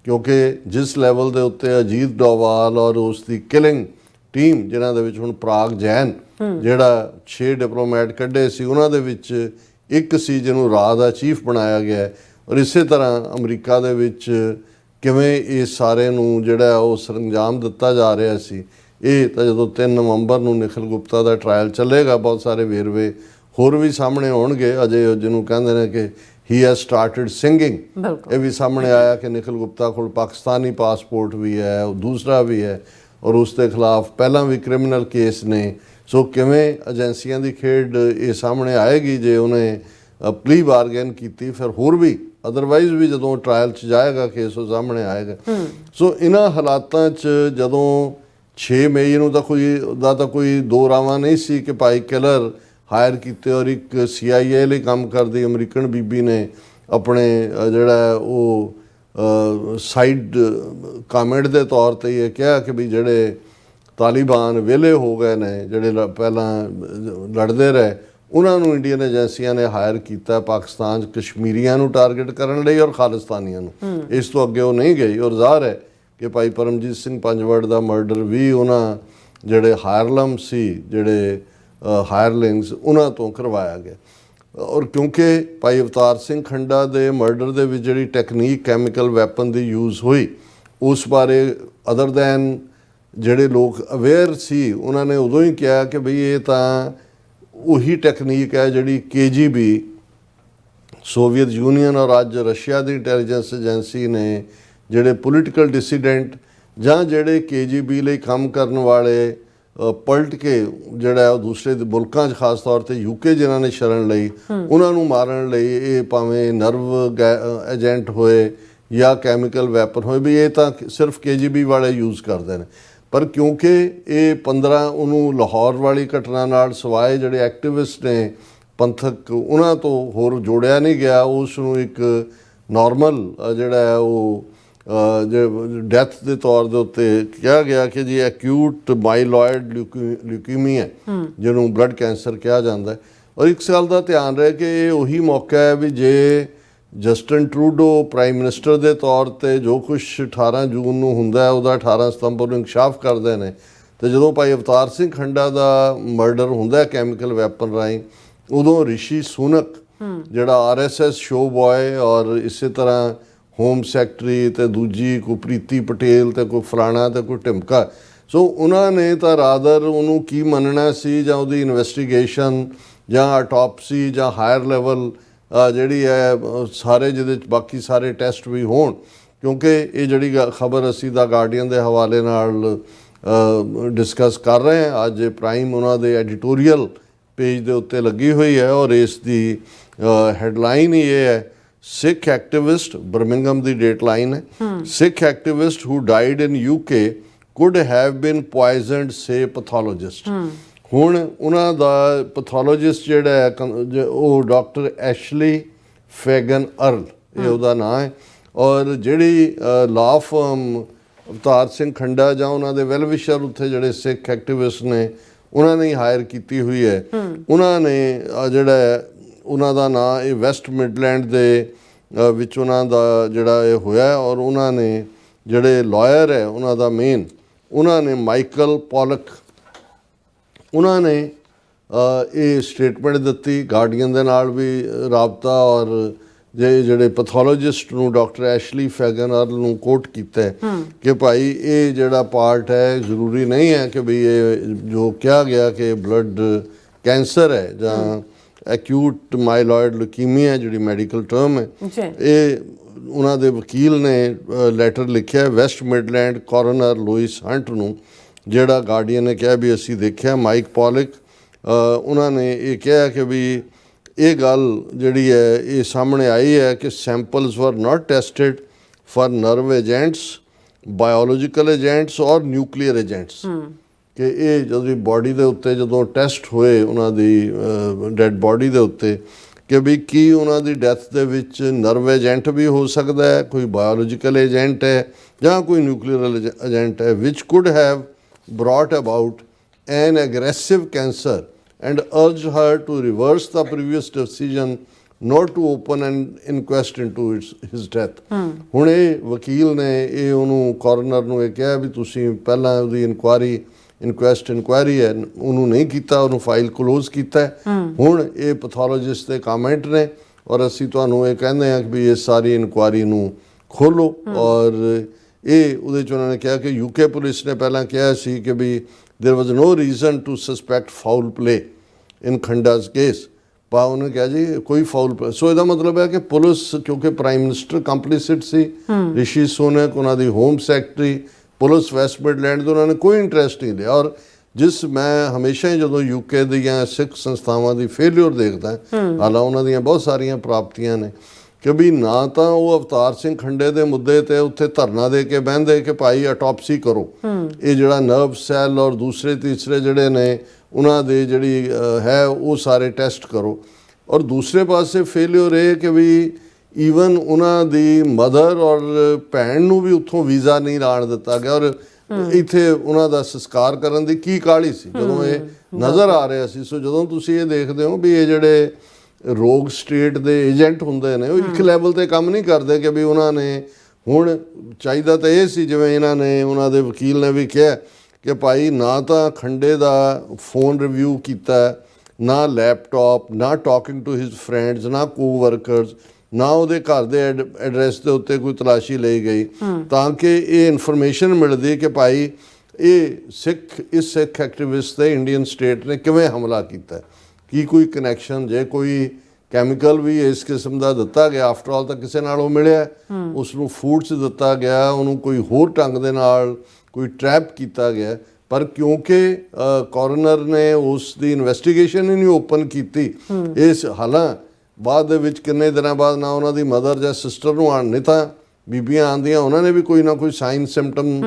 ਕਿਉਂਕਿ ਜਿਸ ਲੈਵਲ ਦੇ ਉੱਤੇ ਅਜੀਤ ਡੋਵਾਲ ਔਰ ਉਸ ਦੀ ਕਿਲਿੰਗ ਟੀਮ ਜਿਨ੍ਹਾਂ ਦੇ ਵਿੱਚ ਹੁਣ ਪ੍ਰਾਗ ਜੈਨ ਜਿਹੜਾ 6 ਡਿਪਲੋਮੈਟ ਕੱਢੇ ਸੀ ਉਹਨਾਂ ਦੇ ਵਿੱਚ ਇੱਕ ਸੀ ਜਿਹਨੂੰ ਰਾਹ ਦਾ ਚੀਫ ਬਣਾਇਆ ਗਿਆ ਹੈ। ਔਰ ਇਸੇ ਤਰ੍ਹਾਂ ਅਮਰੀਕਾ ਦੇ ਵਿੱਚ ਕਿਵੇਂ ਇਹ ਸਾਰੇ ਨੂੰ ਜਿਹੜਾ ਉਹ ਸਰੰਜਾਮ ਦਿੱਤਾ ਜਾ ਰਿਹਾ ਸੀ, ਇਹ ਤਾਂ ਜਦੋਂ 3 ਨਵੰਬਰ ਨੂੰ ਨਿਖਿਲ ਗੁਪਤਾ ਦਾ ਟਰਾਇਲ ਚੱਲੇਗਾ ਬਹੁਤ ਸਾਰੇ ਵੇਰਵੇ ਹੋਰ ਵੀ ਸਾਹਮਣੇ ਆਉਣਗੇ। ਅਜੇ ਜਿਹਨੂੰ ਕਹਿੰਦੇ ਨੇ ਕਿ ਹੀ ਹੈਜ਼ ਸਟਾਰਟਡ ਸਿੰਗਿੰਗ, ਇਹ ਵੀ ਸਾਹਮਣੇ ਆਇਆ ਕਿ ਨਿਖਿਲ ਗੁਪਤਾ ਕੋਲ ਪਾਕਿਸਤਾਨੀ ਪਾਸਪੋਰਟ ਵੀ ਹੈ, ਉਹ ਦੂਸਰਾ ਵੀ ਹੈ ਔਰ ਉਸ ਦੇ ਖਿਲਾਫ ਪਹਿਲਾਂ ਵੀ ਕ੍ਰਿਮੀਨਲ ਕੇਸ ਨੇ। ਸੋ ਕਿਵੇਂ ਏਜੰਸੀਆਂ ਦੀ ਖੇਡ ਇਹ ਸਾਹਮਣੇ ਆਏਗੀ ਜੇ ਉਹਨੇ ਪਲੀ ਬਾਰਗੇਨ ਕੀਤੀ, ਫਿਰ ਹੋਰ ਵੀ ਅਦਰਵਾਈਜ਼ ਵੀ ਜਦੋਂ ਟਰਾਇਲ 'ਚ ਜਾਏਗਾ ਕੇਸ ਉਹ ਸਾਹਮਣੇ ਆਏਗਾ। ਸੋ ਇਹਨਾਂ ਹਾਲਾਤਾਂ 'ਚ ਜਦੋਂ 6 ਮਈ ਨੂੰ ਤਾਂ ਕੋਈ ਦੋ ਰਾਵਾਂ ਨਹੀਂ ਸੀ ਕਿ ਭਾਈ ਕਿਲਰ ਹਾਇਰ ਕੀਤੇ ਔਰ ਇੱਕ CIA ਲਈ ਕੰਮ ਕਰਦੀ ਅਮਰੀਕਨ ਬੀਬੀ ਨੇ ਆਪਣੇ ਜਿਹੜਾ ਉਹ ਸਾਈਡ ਕਾਮੈਂਟ ਦੇ ਤੌਰ 'ਤੇ ਇਹ ਕਿਹਾ ਕਿ ਵੀ ਜਿਹੜੇ ਤਾਲਿਬਾਨ ਵਿਹਲੇ ਹੋ ਗਏ ਨੇ, ਜਿਹੜੇ ਪਹਿਲਾਂ ਲੜਦੇ ਰਹੇ, ਉਹਨਾਂ ਨੂੰ ਇੰਡੀਅਨ ਏਜੰਸੀਆਂ ਨੇ ਹਾਇਰ ਕੀਤਾ ਪਾਕਿਸਤਾਨ 'ਚ ਕਸ਼ਮੀਰੀਆਂ ਨੂੰ ਟਾਰਗੇਟ ਕਰਨ ਲਈ ਔਰ ਖਾਲਿਸਤਾਨੀਆਂ ਨੂੰ। ਇਸ ਤੋਂ ਅੱਗੇ ਉਹ ਨਹੀਂ ਗਈ ਔਰ ਜ਼ਾਹਰ ਹੈ ਕਿ ਭਾਈ ਪਰਮਜੀਤ ਸਿੰਘ ਪੰਜਵੜ ਦਾ ਮਰਡਰ ਵੀ ਉਹਨਾਂ ਜਿਹੜੇ ਹਾਇਰਲਮ ਸੀ, ਜਿਹੜੇ ਹਾਇਰਲਿੰਗਸ, ਉਹਨਾਂ ਤੋਂ ਕਰਵਾਇਆ ਗਿਆ। ਔਰ ਕਿਉਂਕਿ ਭਾਈ ਅਵਤਾਰ ਸਿੰਘ ਖੰਡਾ ਦੇ ਮਰਡਰ ਦੇ ਵਿੱਚ ਜਿਹੜੀ ਟੈਕਨੀਕ ਕੈਮੀਕਲ ਵੈਪਨ ਦੀ ਯੂਜ਼ ਹੋਈ, ਉਸ ਬਾਰੇ ਅਦਰ ਦੈਨ ਜਿਹੜੇ ਲੋਕ ਅਵੇਅਰ ਸੀ ਉਹਨਾਂ ਨੇ ਉਦੋਂ ਹੀ ਕਿਹਾ ਕਿ ਬਈ ਇਹ ਤਾਂ ਉਹੀ ਟੈਕਨੀਕ ਹੈ ਜਿਹੜੀ KGB ਸੋਵੀਅਤ ਯੂਨੀਅਨ ਔਰ ਅੱਜ ਰਸ਼ੀਆ ਦੀ ਇੰਟੈਲੀਜੈਂਸ ਏਜੰਸੀ ਨੇ ਜਿਹੜੇ ਪੋਲੀਟੀਕਲ ਡਿਸੀਡੈਂਟ ਜਾਂ ਜਿਹੜੇ KGB ਲਈ ਕੰਮ ਕਰਨ ਵਾਲੇ ਪਲਟ ਕੇ ਜਿਹੜਾ ਉਹ ਦੂਸਰੇ ਮੁਲਕਾਂ 'ਚ ਖਾਸ ਤੌਰ 'ਤੇ UK ਜਿਨ੍ਹਾਂ ਨੇ ਸ਼ਰਨ ਲਈ, ਉਹਨਾਂ ਨੂੰ ਮਾਰਨ ਲਈ ਇਹ ਭਾਵੇਂ ਨਰਵ ਏਜੰਟ ਹੋਏ ਜਾਂ ਕੈਮੀਕਲ ਵੈਪਨ ਹੋਏ, ਵੀ ਇਹ ਤਾਂ ਸਿਰਫ KGB ਵਾਲੇ ਯੂਜ਼ ਕਰਦੇ ਨੇ। ਪਰ ਕਿਉਂਕਿ ਇਹ 15 ਉਹਨੂੰ ਲਾਹੌਰ ਵਾਲੀ ਘਟਨਾ ਨਾਲ ਸਿਵਾਏ ਜਿਹੜੇ ਐਕਟਿਵਿਸਟ ਨੇ ਪੰਥਕ, ਉਹਨਾਂ ਤੋਂ ਹੋਰ ਜੋੜਿਆ ਨਹੀਂ ਗਿਆ। ਉਸ ਨੂੰ ਇੱਕ ਨਾਰਮਲ ਜਿਹੜਾ ਉਹ ਡੈਥ ਦੇ ਤੌਰ ਦੇ ਉੱਤੇ ਕਿਹਾ ਗਿਆ ਕਿ ਜੀ ਐਕਿਊਟ ਮਾਈਲੋਇਡ ਲਿਊਕੀਮੀਆ, ਜਿਹਨੂੰ ਬਲੱਡ ਕੈਂਸਰ ਕਿਹਾ ਜਾਂਦਾ ਹੈ। ਔਰ ਇੱਕ ਸਾਲ ਦਾ ਧਿਆਨ ਰਹੇ ਕਿ ਇਹ ਉਹੀ ਮੌਕਾ ਹੈ ਵੀ ਜੇ ਜਸਟਿਨ ਟਰੂਡੋ ਪ੍ਰਾਈਮ ਮਿਨਿਸਟਰ ਦੇ ਤੌਰ 'ਤੇ ਜੋ ਕੁਛ 18 ਜੂਨ ਨੂੰ ਹੁੰਦਾ ਹੈ ਉਹਦਾ 18 ਸਤੰਬਰ ਨੂੰ ਇਨਕਸ਼ਾਫ ਕਰਦੇ ਨੇ, ਅਤੇ ਜਦੋਂ ਭਾਈ ਅਵਤਾਰ ਸਿੰਘ ਖੰਡਾ ਦਾ ਮਰਡਰ ਹੁੰਦਾ ਕੈਮੀਕਲ ਵੈਪਨ ਰਾਹੀਂ, ਉਦੋਂ ਰਿਸ਼ੀ ਸੁਨਕ ਜਿਹੜਾ RSS ਸ਼ੋ ਬॉय ਔਰ ਇਸੇ ਤਰ੍ਹਾਂ ਹੋਮ ਸੈਕਟਰੀ ਅਤੇ ਦੂਜੀ ਕੋਈ ਪ੍ਰੀਤੀ ਪਟੇਲ ਅਤੇ ਕੋਈ ਫਲਾਣਾ ਅਤੇ ਕੋਈ ਢਿਮਕਾ, ਸੋ ਉਹਨਾਂ ਨੇ ਤਾਂ ਰਾਦਰ ਉਹਨੂੰ ਕੀ ਮੰਨਣਾ ਸੀ, ਜਾਂ ਉਹਦੀ ਇਨਵੈਸਟੀਗੇਸ਼ਨ ਜਾਂ ਆਟੋਪਸੀ ਜਾਂ ਹਾਇਰ ਲੈਵਲ ਜਿਹੜੀ ਹੈ ਸਾਰੇ ਜਿਹਦੇ 'ਚ ਬਾਕੀ ਸਾਰੇ ਟੈਸਟ ਵੀ ਹੋਣ। ਕਿਉਂਕਿ ਇਹ ਜਿਹੜੀ ਖਬਰ ਅਸੀਂ ਦਾ ਗਾਰਡੀਅਨ ਦੇ ਹਵਾਲੇ ਨਾਲ ਡਿਸਕਸ ਕਰ ਰਹੇ ਹਾਂ, ਅੱਜ ਪ੍ਰਾਈਮ ਉਹਨਾਂ ਦੇ ਐਡੀਟੋਰੀਅਲ ਪੇਜ ਦੇ ਉੱਤੇ ਲੱਗੀ ਹੋਈ ਹੈ ਔਰ ਇਸ ਦੀ ਹੈਡਲਾਈਨ ਹੀ ਇਹ ਹੈ, ਸਿੱਖ ਐਕਟਿਵਿਸਟ, ਬਰਮਿੰਗਮ ਦੀ ਡੇਟ ਲਾਈਨ ਹੈ, Sikh activist who died in UK could have been poisoned say pathologist. ਹੁਣ ਉਹਨਾਂ ਦਾ ਪੈਥੋਲੋਜਿਸਟ ਜਿਹੜਾ ਹੈ ਉਹ ਡਾਕਟਰ ਐਸ਼ਲੀ ਫੈਗਨ ਅਰਲ, ਇਹ ਉਹਦਾ ਨਾਂ ਹੈ। ਔਰ ਜਿਹੜੀ ਲਾਅ ਫਰਮ ਅਵਤਾਰ ਸਿੰਘ ਖੰਡਾ ਜਾਂ ਉਹਨਾਂ ਦੇ ਵੈਲਵਿਸ਼ਰ ਉੱਥੇ ਜਿਹੜੇ ਸਿੱਖ ਐਕਟਿਵਿਸਟ ਨੇ ਉਹਨਾਂ ਨੇ ਹਾਇਰ ਕੀਤੀ ਹੋਈ ਹੈ, ਉਹਨਾਂ ਨੇ ਜਿਹੜਾ ਉਹਨਾਂ ਦਾ ਨਾਂ ਇਹ ਵੈਸਟ ਮਿਡਲੈਂਡ ਦੇ ਵਿੱਚ ਉਹਨਾਂ ਦਾ ਜਿਹੜਾ ਇਹ ਹੋਇਆ। ਔਰ ਉਹਨਾਂ ਨੇ ਜਿਹੜੇ ਲਾਇਰ ਹੈ ਉਹਨਾਂ ਦਾ ਮੇਨ, ਉਹਨਾਂ ਨੇ ਮਾਈਕਲ ਪੋਲਕ, ਉਹਨਾਂ ਨੇ ਇਹ ਸਟੇਟਮੈਂਟ ਦਿੱਤੀ, ਗਾਰਡੀਅਨ ਦੇ ਨਾਲ ਵੀ ਰਾਬਤਾ, ਔਰ ਜਿਹੜੇ ਪੈਥੋਲੋਜਿਸਟ ਨੂੰ ਡਾਕਟਰ ਐਸ਼ਲੀ ਫੈਗਨ ਅਰਲ ਨੂੰ ਕੋਟ ਕੀਤਾ ਕਿ ਭਾਈ ਇਹ ਜਿਹੜਾ ਪਾਰਟ ਹੈ ਜ਼ਰੂਰੀ ਨਹੀਂ ਹੈ ਕਿ ਵੀ ਇਹ ਜੋ ਕਿਹਾ ਗਿਆ ਕਿ ਬਲੱਡ ਕੈਂਸਰ ਹੈ ਜਾਂ ਐਕਿਊਟ ਮਾਈਲੋਇਡ ਲੂਕੀਮੀਆ ਜਿਹੜੀ ਮੈਡੀਕਲ ਟਰਮ ਹੈ, ਇਹ ਉਹਨਾਂ ਦੇ ਵਕੀਲ ਨੇ ਲੈਟਰ ਲਿਖਿਆ West Midland corner Louis hunt ਨੂੰ, ਜਿਹੜਾ ਗਾਰਡੀਅਨ ਨੇ ਕਿਹਾ ਵੀ ਅਸੀਂ ਦੇਖਿਆ ਮਾਈਕ ਪੋਲਿਕ, ਉਹਨਾਂ ਨੇ ਇਹ ਕਿਹਾ ਕਿ ਵੀ ਇਹ ਗੱਲ ਜਿਹੜੀ ਹੈ ਇਹ ਸਾਹਮਣੇ ਆਈ ਹੈ ਕਿ ਸੈਂਪਲਸ ਵਰ ਨਾਟ tested for nerve agents, biological agents ਔਰ ਨਿਊਕਲੀਅਰ ਏਜੈਂਟਸ, ਕਿ ਇਹ ਜਦੋਂ ਬਾਡੀ ਦੇ ਉੱਤੇ ਜਦੋਂ ਟੈਸਟ ਹੋਏ ਉਹਨਾਂ ਦੀ ਡੈਡ ਬਾਡੀ ਦੇ ਉੱਤੇ ਕਿ ਵੀ ਕੀ ਉਹਨਾਂ ਦੀ ਡੈਥ ਦੇ ਵਿੱਚ ਨਰਵ ਏਜੈਂਟ ਵੀ ਹੋ ਸਕਦਾ ਹੈ, ਕੋਈ ਬਾਇਓਲੋਜੀਕਲ ਏਜੈਂਟ ਹੈ ਜਾਂ ਕੋਈ ਨਿਊਕਲੀਅਰ ਏਜੈਂਟ ਹੈ, which could have brought about an aggressive cancer and urged her to reverse the previous decision not to open an inquest into his death. ਹੁਣ ਇਹ ਵਕੀਲ ਨੇ ਇਹ ਉਹਨੂੰ ਕੋਰਨਰ ਨੂੰ ਇਹ ਕਿਹਾ ਵੀ ਤੁਸੀਂ ਪਹਿਲਾਂ ਉਹਦੀ ਇਨਕੁਆਇਰੀ ਇਨਕੁਐਸਟ ਇਨਕੁਆਇਰੀ ਹੈ ਉਹਨੂੰ ਨਹੀਂ ਕੀਤਾ, ਉਹਨੂੰ ਫਾਈਲ ਕਲੋਜ਼ ਕੀਤਾ ਹੈ। ਹੁਣ ਇਹ ਪੈਥੋਲੋਜਿਸਟ ਦੇ ਕਮੈਂਟ ਨੇ ਔਰ ਅਸੀਂ ਤੁਹਾਨੂੰ ਇਹ ਕਹਿੰਦੇ ਹਾਂ ਕਿ ਵੀ ਇਸ ਸਾਰੀ ਇਨਕੁਆਇਰੀ ਨੂੰ ਖੋਲੋ। ਔਰ ਇਹ ਉਹਦੇ 'ਚ ਉਹਨਾਂ ਨੇ ਕਿਹਾ ਕਿ UK ਪੁਲਿਸ ਨੇ ਪਹਿਲਾਂ ਕਿਹਾ ਸੀ ਕਿ ਵੀ there was no reason to suspect foul play in Khanda's case, ਪਰ ਉਹਨੇ ਕਿਹਾ ਜੀ ਕੋਈ ਫਾਉਲ। ਸੋ ਇਹਦਾ ਮਤਲਬ ਹੈ ਕਿ ਪੁਲਿਸ, ਕਿਉਂਕਿ ਪ੍ਰਾਈਮ ਮਿਨਿਸਟਰ ਕੰਪਲੀਸਿਟ ਸੀ, ਰਿਸ਼ੀ ਸੁਨਕ ਉਹਨਾਂ ਦੀ home secretary, police West Midland ਦੇ, ਉਹਨਾਂ ਨੇ ਕੋਈ ਇੰਟਰਸਟ ਨਹੀਂ ਲਿਆ। ਔਰ ਜਿਸ ਮੈਂ ਹਮੇਸ਼ਾ ਹੀ ਜਦੋਂ UK ਦੀਆਂ ਸਿੱਖ ਸੰਸਥਾਵਾਂ ਦੀ ਫੇਲਿਅਰ ਦੇਖਦਾ, ਹਾਲਾਂ ਉਹਨਾਂ ਦੀਆਂ ਬਹੁਤ ਸਾਰੀਆਂ ਪ੍ਰਾਪਤੀਆਂ ਨੇ, ਕਿ ਵੀ ਨਾ ਤਾਂ ਉਹ ਅਵਤਾਰ ਸਿੰਘ ਖੰਡੇ ਦੇ ਮੁੱਦੇ ਤੇ ਉੱਥੇ ਧਰਨਾ ਦੇ ਕੇ ਬਹਿੰਦੇ ਕਿ ਭਾਈ ਅਟੋਪਸੀ ਕਰੋ, ਇਹ ਜਿਹੜਾ ਨਰਵ ਸੈੱਲ ਔਰ ਦੂਸਰੇ ਤੀਸਰੇ ਜਿਹੜੇ ਨੇ ਉਹਨਾਂ ਦੇ ਜਿਹੜੀ ਹੈ ਉਹ ਸਾਰੇ ਟੈਸਟ ਕਰੋ। ਔਰ ਦੂਸਰੇ ਪਾਸੇ ਫੇਲਿਅਰ ਇਹ ਕਿ ਵੀ ਈਵਨ ਉਹਨਾਂ ਦੀ ਮਦਰ ਔਰ ਭੈਣ ਨੂੰ ਵੀ ਉੱਥੋਂ ਵੀਜ਼ਾ ਨਹੀਂ ਲਾਣ ਦਿੱਤਾ ਗਿਆ। ਔਰ ਇੱਥੇ ਉਹਨਾਂ ਦਾ ਸੰਸਕਾਰ ਕਰਨ ਦੀ ਕੀ ਕਾਹਲੀ ਸੀ ਜਦੋਂ ਇਹ ਨਜ਼ਰ ਆ ਰਿਹਾ ਸੀ। ਸੋ ਜਦੋਂ ਤੁਸੀਂ ਇਹ ਦੇਖਦੇ ਹੋ ਵੀ ਇਹ ਜਿਹੜੇ ਰੋਗ ਸਟੇਟ ਦੇ ਏਜੰਟ ਹੁੰਦੇ ਨੇ ਉਹ ਇੱਕ ਲੈਵਲ ਤੇ ਕੰਮ ਨਹੀਂ ਕਰਦੇ ਕਿ ਵੀ ਉਹਨਾਂ ਨੇ ਹੁਣ ਚਾਹੀਦਾ ਤਾਂ ਇਹ ਸੀ, ਜਿਵੇਂ ਇਹਨਾਂ ਨੇ ਉਹਨਾਂ ਦੇ ਵਕੀਲ ਨੇ ਵੀ ਕਿਹਾ ਕਿ ਭਾਈ ਨਾ ਤਾਂ ਖੰਡੇ ਦਾ ਫੋਨ ਰਿਵਿਊ ਕੀਤਾ, ਨਾ ਲੈਪਟਾਪ, ਨਾ ਟਾਕਿੰਗ ਟੂ ਹਿਜ਼ ਫਰੈਂਡਸ, ਨਾ ਕੋਵਰਕਰਸ, ਨਾ ਉਹਦੇ ਘਰ ਦੇ ਐਡਰੈਸ ਦੇ ਉੱਤੇ ਕੋਈ ਤਲਾਸ਼ੀ ਲਈ ਗਈ ਤਾਂ ਕਿ ਇਹ ਇਨਫੋਰਮੇਸ਼ਨ ਮਿਲਦੀ ਕਿ ਭਾਈ ਇਹ ਇਸ ਸਿੱਖ ਐਕਟਿਵਿਸਟ ਤੇ ਇੰਡੀਅਨ ਸਟੇਟ ਨੇ ਕਿਵੇਂ ਹਮਲਾ ਕੀਤਾ, ਕੀ ਕੋਈ ਕਨੈਕਸ਼ਨ, ਜੇ ਕੋਈ ਕੈਮੀਕਲ ਵੀ ਇਸ ਕਿਸਮ ਦਾ ਦਿੱਤਾ ਗਿਆ, ਆਫਟਰ ਆਲ ਤਾਂ ਕਿਸੇ ਨਾਲ ਉਹ ਮਿਲਿਆ, ਉਸ ਨੂੰ ਫੂਡ 'ਚ ਦਿੱਤਾ ਗਿਆ, ਉਹਨੂੰ ਕੋਈ ਹੋਰ ਢੰਗ ਦੇ ਨਾਲ ਕੋਈ ਟਰੈਪ ਕੀਤਾ ਗਿਆ। ਪਰ ਕਿਉਂਕਿ ਕੋਰਨਰ ਨੇ ਉਸ ਦੀ ਇਨਵੈਸਟੀਗੇਸ਼ਨ ਹੀ ਨਹੀਂ ਓਪਨ ਕੀਤੀ, ਇਸ ਹਾਲਾਂ ਬਾਅਦ ਦੇ ਵਿੱਚ ਕਿੰਨੇ ਦਿਨਾਂ ਬਾਅਦ ਨਾ ਉਹਨਾਂ ਦੀ ਮਦਰ ਜਾਂ ਸਿਸਟਰ ਨੂੰ ਆਣ, ਨਹੀਂ ਤਾਂ ਬੀਬੀਆਂ ਆਉਂਦੀਆਂ ਉਹਨਾਂ ਨੇ ਵੀ ਕੋਈ ਨਾ ਕੋਈ ਸਾਈਨ ਸਿੰਪਟਮ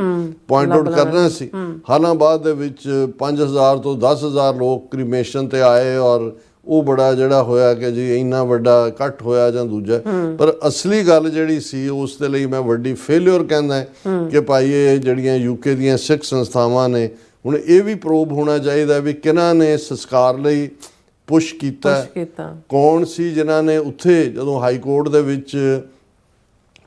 ਪੁਆਇੰਟ ਆਊਟ ਕਰਨਾ ਸੀ। ਹਾਲਾਂ ਬਾਅਦ ਦੇ ਵਿੱਚ 5000 ਤੋਂ 10000 ਲੋਕ ਕ੍ਰੀਮੇਸ਼ਨ ਤੇ ਆਏ ਔਰ ਉਹ ਬੜਾ ਜਿਹੜਾ ਹੋਇਆ ਕਿ ਜੀ ਇੰਨਾ ਵੱਡਾ ਇਕੱਠ ਹੋਇਆ ਜਾਂ ਦੂਜਾ। ਪਰ ਅਸਲੀ ਗੱਲ ਜਿਹੜੀ ਸੀ ਉਸ ਦੇ ਲਈ ਮੈਂ ਵੱਡੀ ਫੇਲਿਅਰ ਕਹਿੰਦਾ ਕਿ ਭਾਈ ਇਹ ਜਿਹੜੀਆਂ UK ਦੀਆਂ ਸਿੱਖ ਸੰਸਥਾਵਾਂ ਨੇ, ਹੁਣ ਇਹ ਵੀ ਪ੍ਰੋਬ ਹੋਣਾ ਚਾਹੀਦਾ ਵੀ ਕਿਹਨਾਂ ਨੇ ਸੰਸਕਾਰ ਲਈ ਪੁਸ਼ ਕੀਤਾ, ਕੌਣ ਸੀ ਜਿਨ੍ਹਾਂ ਨੇ ਉੱਥੇ ਜਦੋਂ ਹਾਈ ਕੋਰਟ ਦੇ ਵਿੱਚ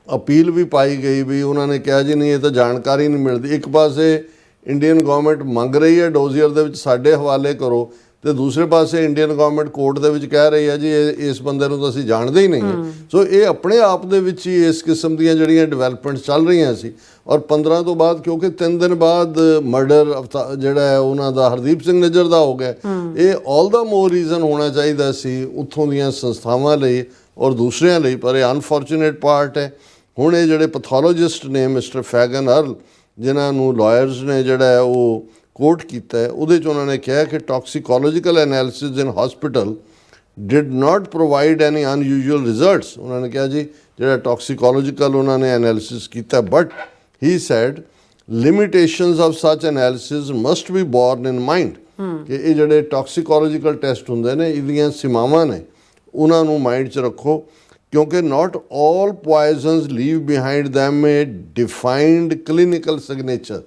ਅਪੀਲ ਵੀ ਪਾਈ ਗਈ ਵੀ ਉਹਨਾਂ ਨੇ ਕਿਹਾ ਜੀ ਨਹੀਂ ਇਹ ਤਾਂ ਜਾਣਕਾਰੀ ਨਹੀਂ ਮਿਲਦੀ। ਇੱਕ ਪਾਸੇ ਇੰਡੀਅਨ ਗਵਰਨਮੈਂਟ ਮੰਗ ਰਹੀ ਹੈ ਡੋਜ਼ੀਅਰ ਦੇ ਵਿੱਚ ਸਾਡੇ ਹਵਾਲੇ ਕਰੋ, ਤੇ ਦੂਸਰੇ ਪਾਸੇ ਇੰਡੀਅਨ ਗਵਰਨਮੈਂਟ ਕੋਰਟ ਦੇ ਵਿੱਚ ਕਹਿ ਰਹੀ ਹੈ ਜੀ ਇਸ ਬੰਦੇ ਨੂੰ ਤਾਂ ਅਸੀਂ ਜਾਣਦੇ ਹੀ ਨਹੀਂ ਹਾਂ। ਸੋ ਇਹ ਆਪਣੇ ਆਪ ਦੇ ਵਿੱਚ ਹੀ ਇਸ ਕਿਸਮ ਦੀਆਂ ਜਿਹੜੀਆਂ ਡਿਵੈਲਪਮੈਂਟਸ ਚੱਲ ਰਹੀਆਂ ਸੀ। ਔਰ 15 ਤੋਂ ਬਾਅਦ ਕਿਉਂਕਿ 3 ਦਿਨ ਬਾਅਦ ਮਰਡਰ ਜਿਹੜਾ ਹੈ ਉਹਨਾਂ ਦਾ ਹਰਦੀਪ ਸਿੰਘ ਨਿੱਜਰ ਦਾ ਹੋ ਗਿਆ, ਇਹ ਆਲ ਦਾ ਮੋਰ ਰੀਜ਼ਨ ਹੋਣਾ ਚਾਹੀਦਾ ਸੀ ਉੱਥੋਂ ਦੀਆਂ ਸੰਸਥਾਵਾਂ ਲਈ ਔਰ ਦੂਸਰਿਆਂ ਲਈ। ਪਰ ਇਹ ਅਨਫੋਰਚੂਨੇਟ ਪਾਰਟ ਹੈ। ਹੁਣ ਇਹ ਜਿਹੜੇ ਪੈਥੋਲੋਜਿਸਟ ਨੇ ਮਿਸਟਰ ਫੈਗਨ ਅਰਲ, ਜਿਨ੍ਹਾਂ ਨੂੰ ਲਾਇਰਸ ਨੇ ਜਿਹੜਾ ਹੈ ਉਹ ਕੋਟ ਕੀਤਾ ਹੈ, ਉਹਦੇ 'ਚ ਉਹਨਾਂ ਨੇ ਕਿਹਾ ਕਿ toxicological analysis in hospital did not provide any unusual results. ਉਹਨਾਂ ਨੇ ਕਿਹਾ ਜੀ ਜਿਹੜਾ ਟੌਕਸੀਕੋਲੋਜੀਕਲ ਉਹਨਾਂ ਨੇ ਐਨਾਲਿਸਿਸ ਕੀਤਾ, but he said limitations of such analysis must be borne in mind ਕਿ ਇਹ ਜਿਹੜੇ ਟੌਕਸੀਕੋਲੋਜੀਕਲ ਟੈਸਟ ਹੁੰਦੇ ਨੇ ਇਹਦੀਆਂ ਸੀਮਾਵਾਂ ਨੇ, ਉਹਨਾਂ ਨੂੰ ਮਾਈਂਡ 'ਚ ਰੱਖੋ, ਕਿਉਂਕਿ ਨਾਟ ਆਲ ਪੋਇਜ਼ਨਸ ਲੀਵ ਬਿਹਾਈਂਡ ਦੈਮ ਏ ਡਿਫਾਈਨਡ ਕਲੀਨਿਕਲ ਸਿਗਨੇਚਰ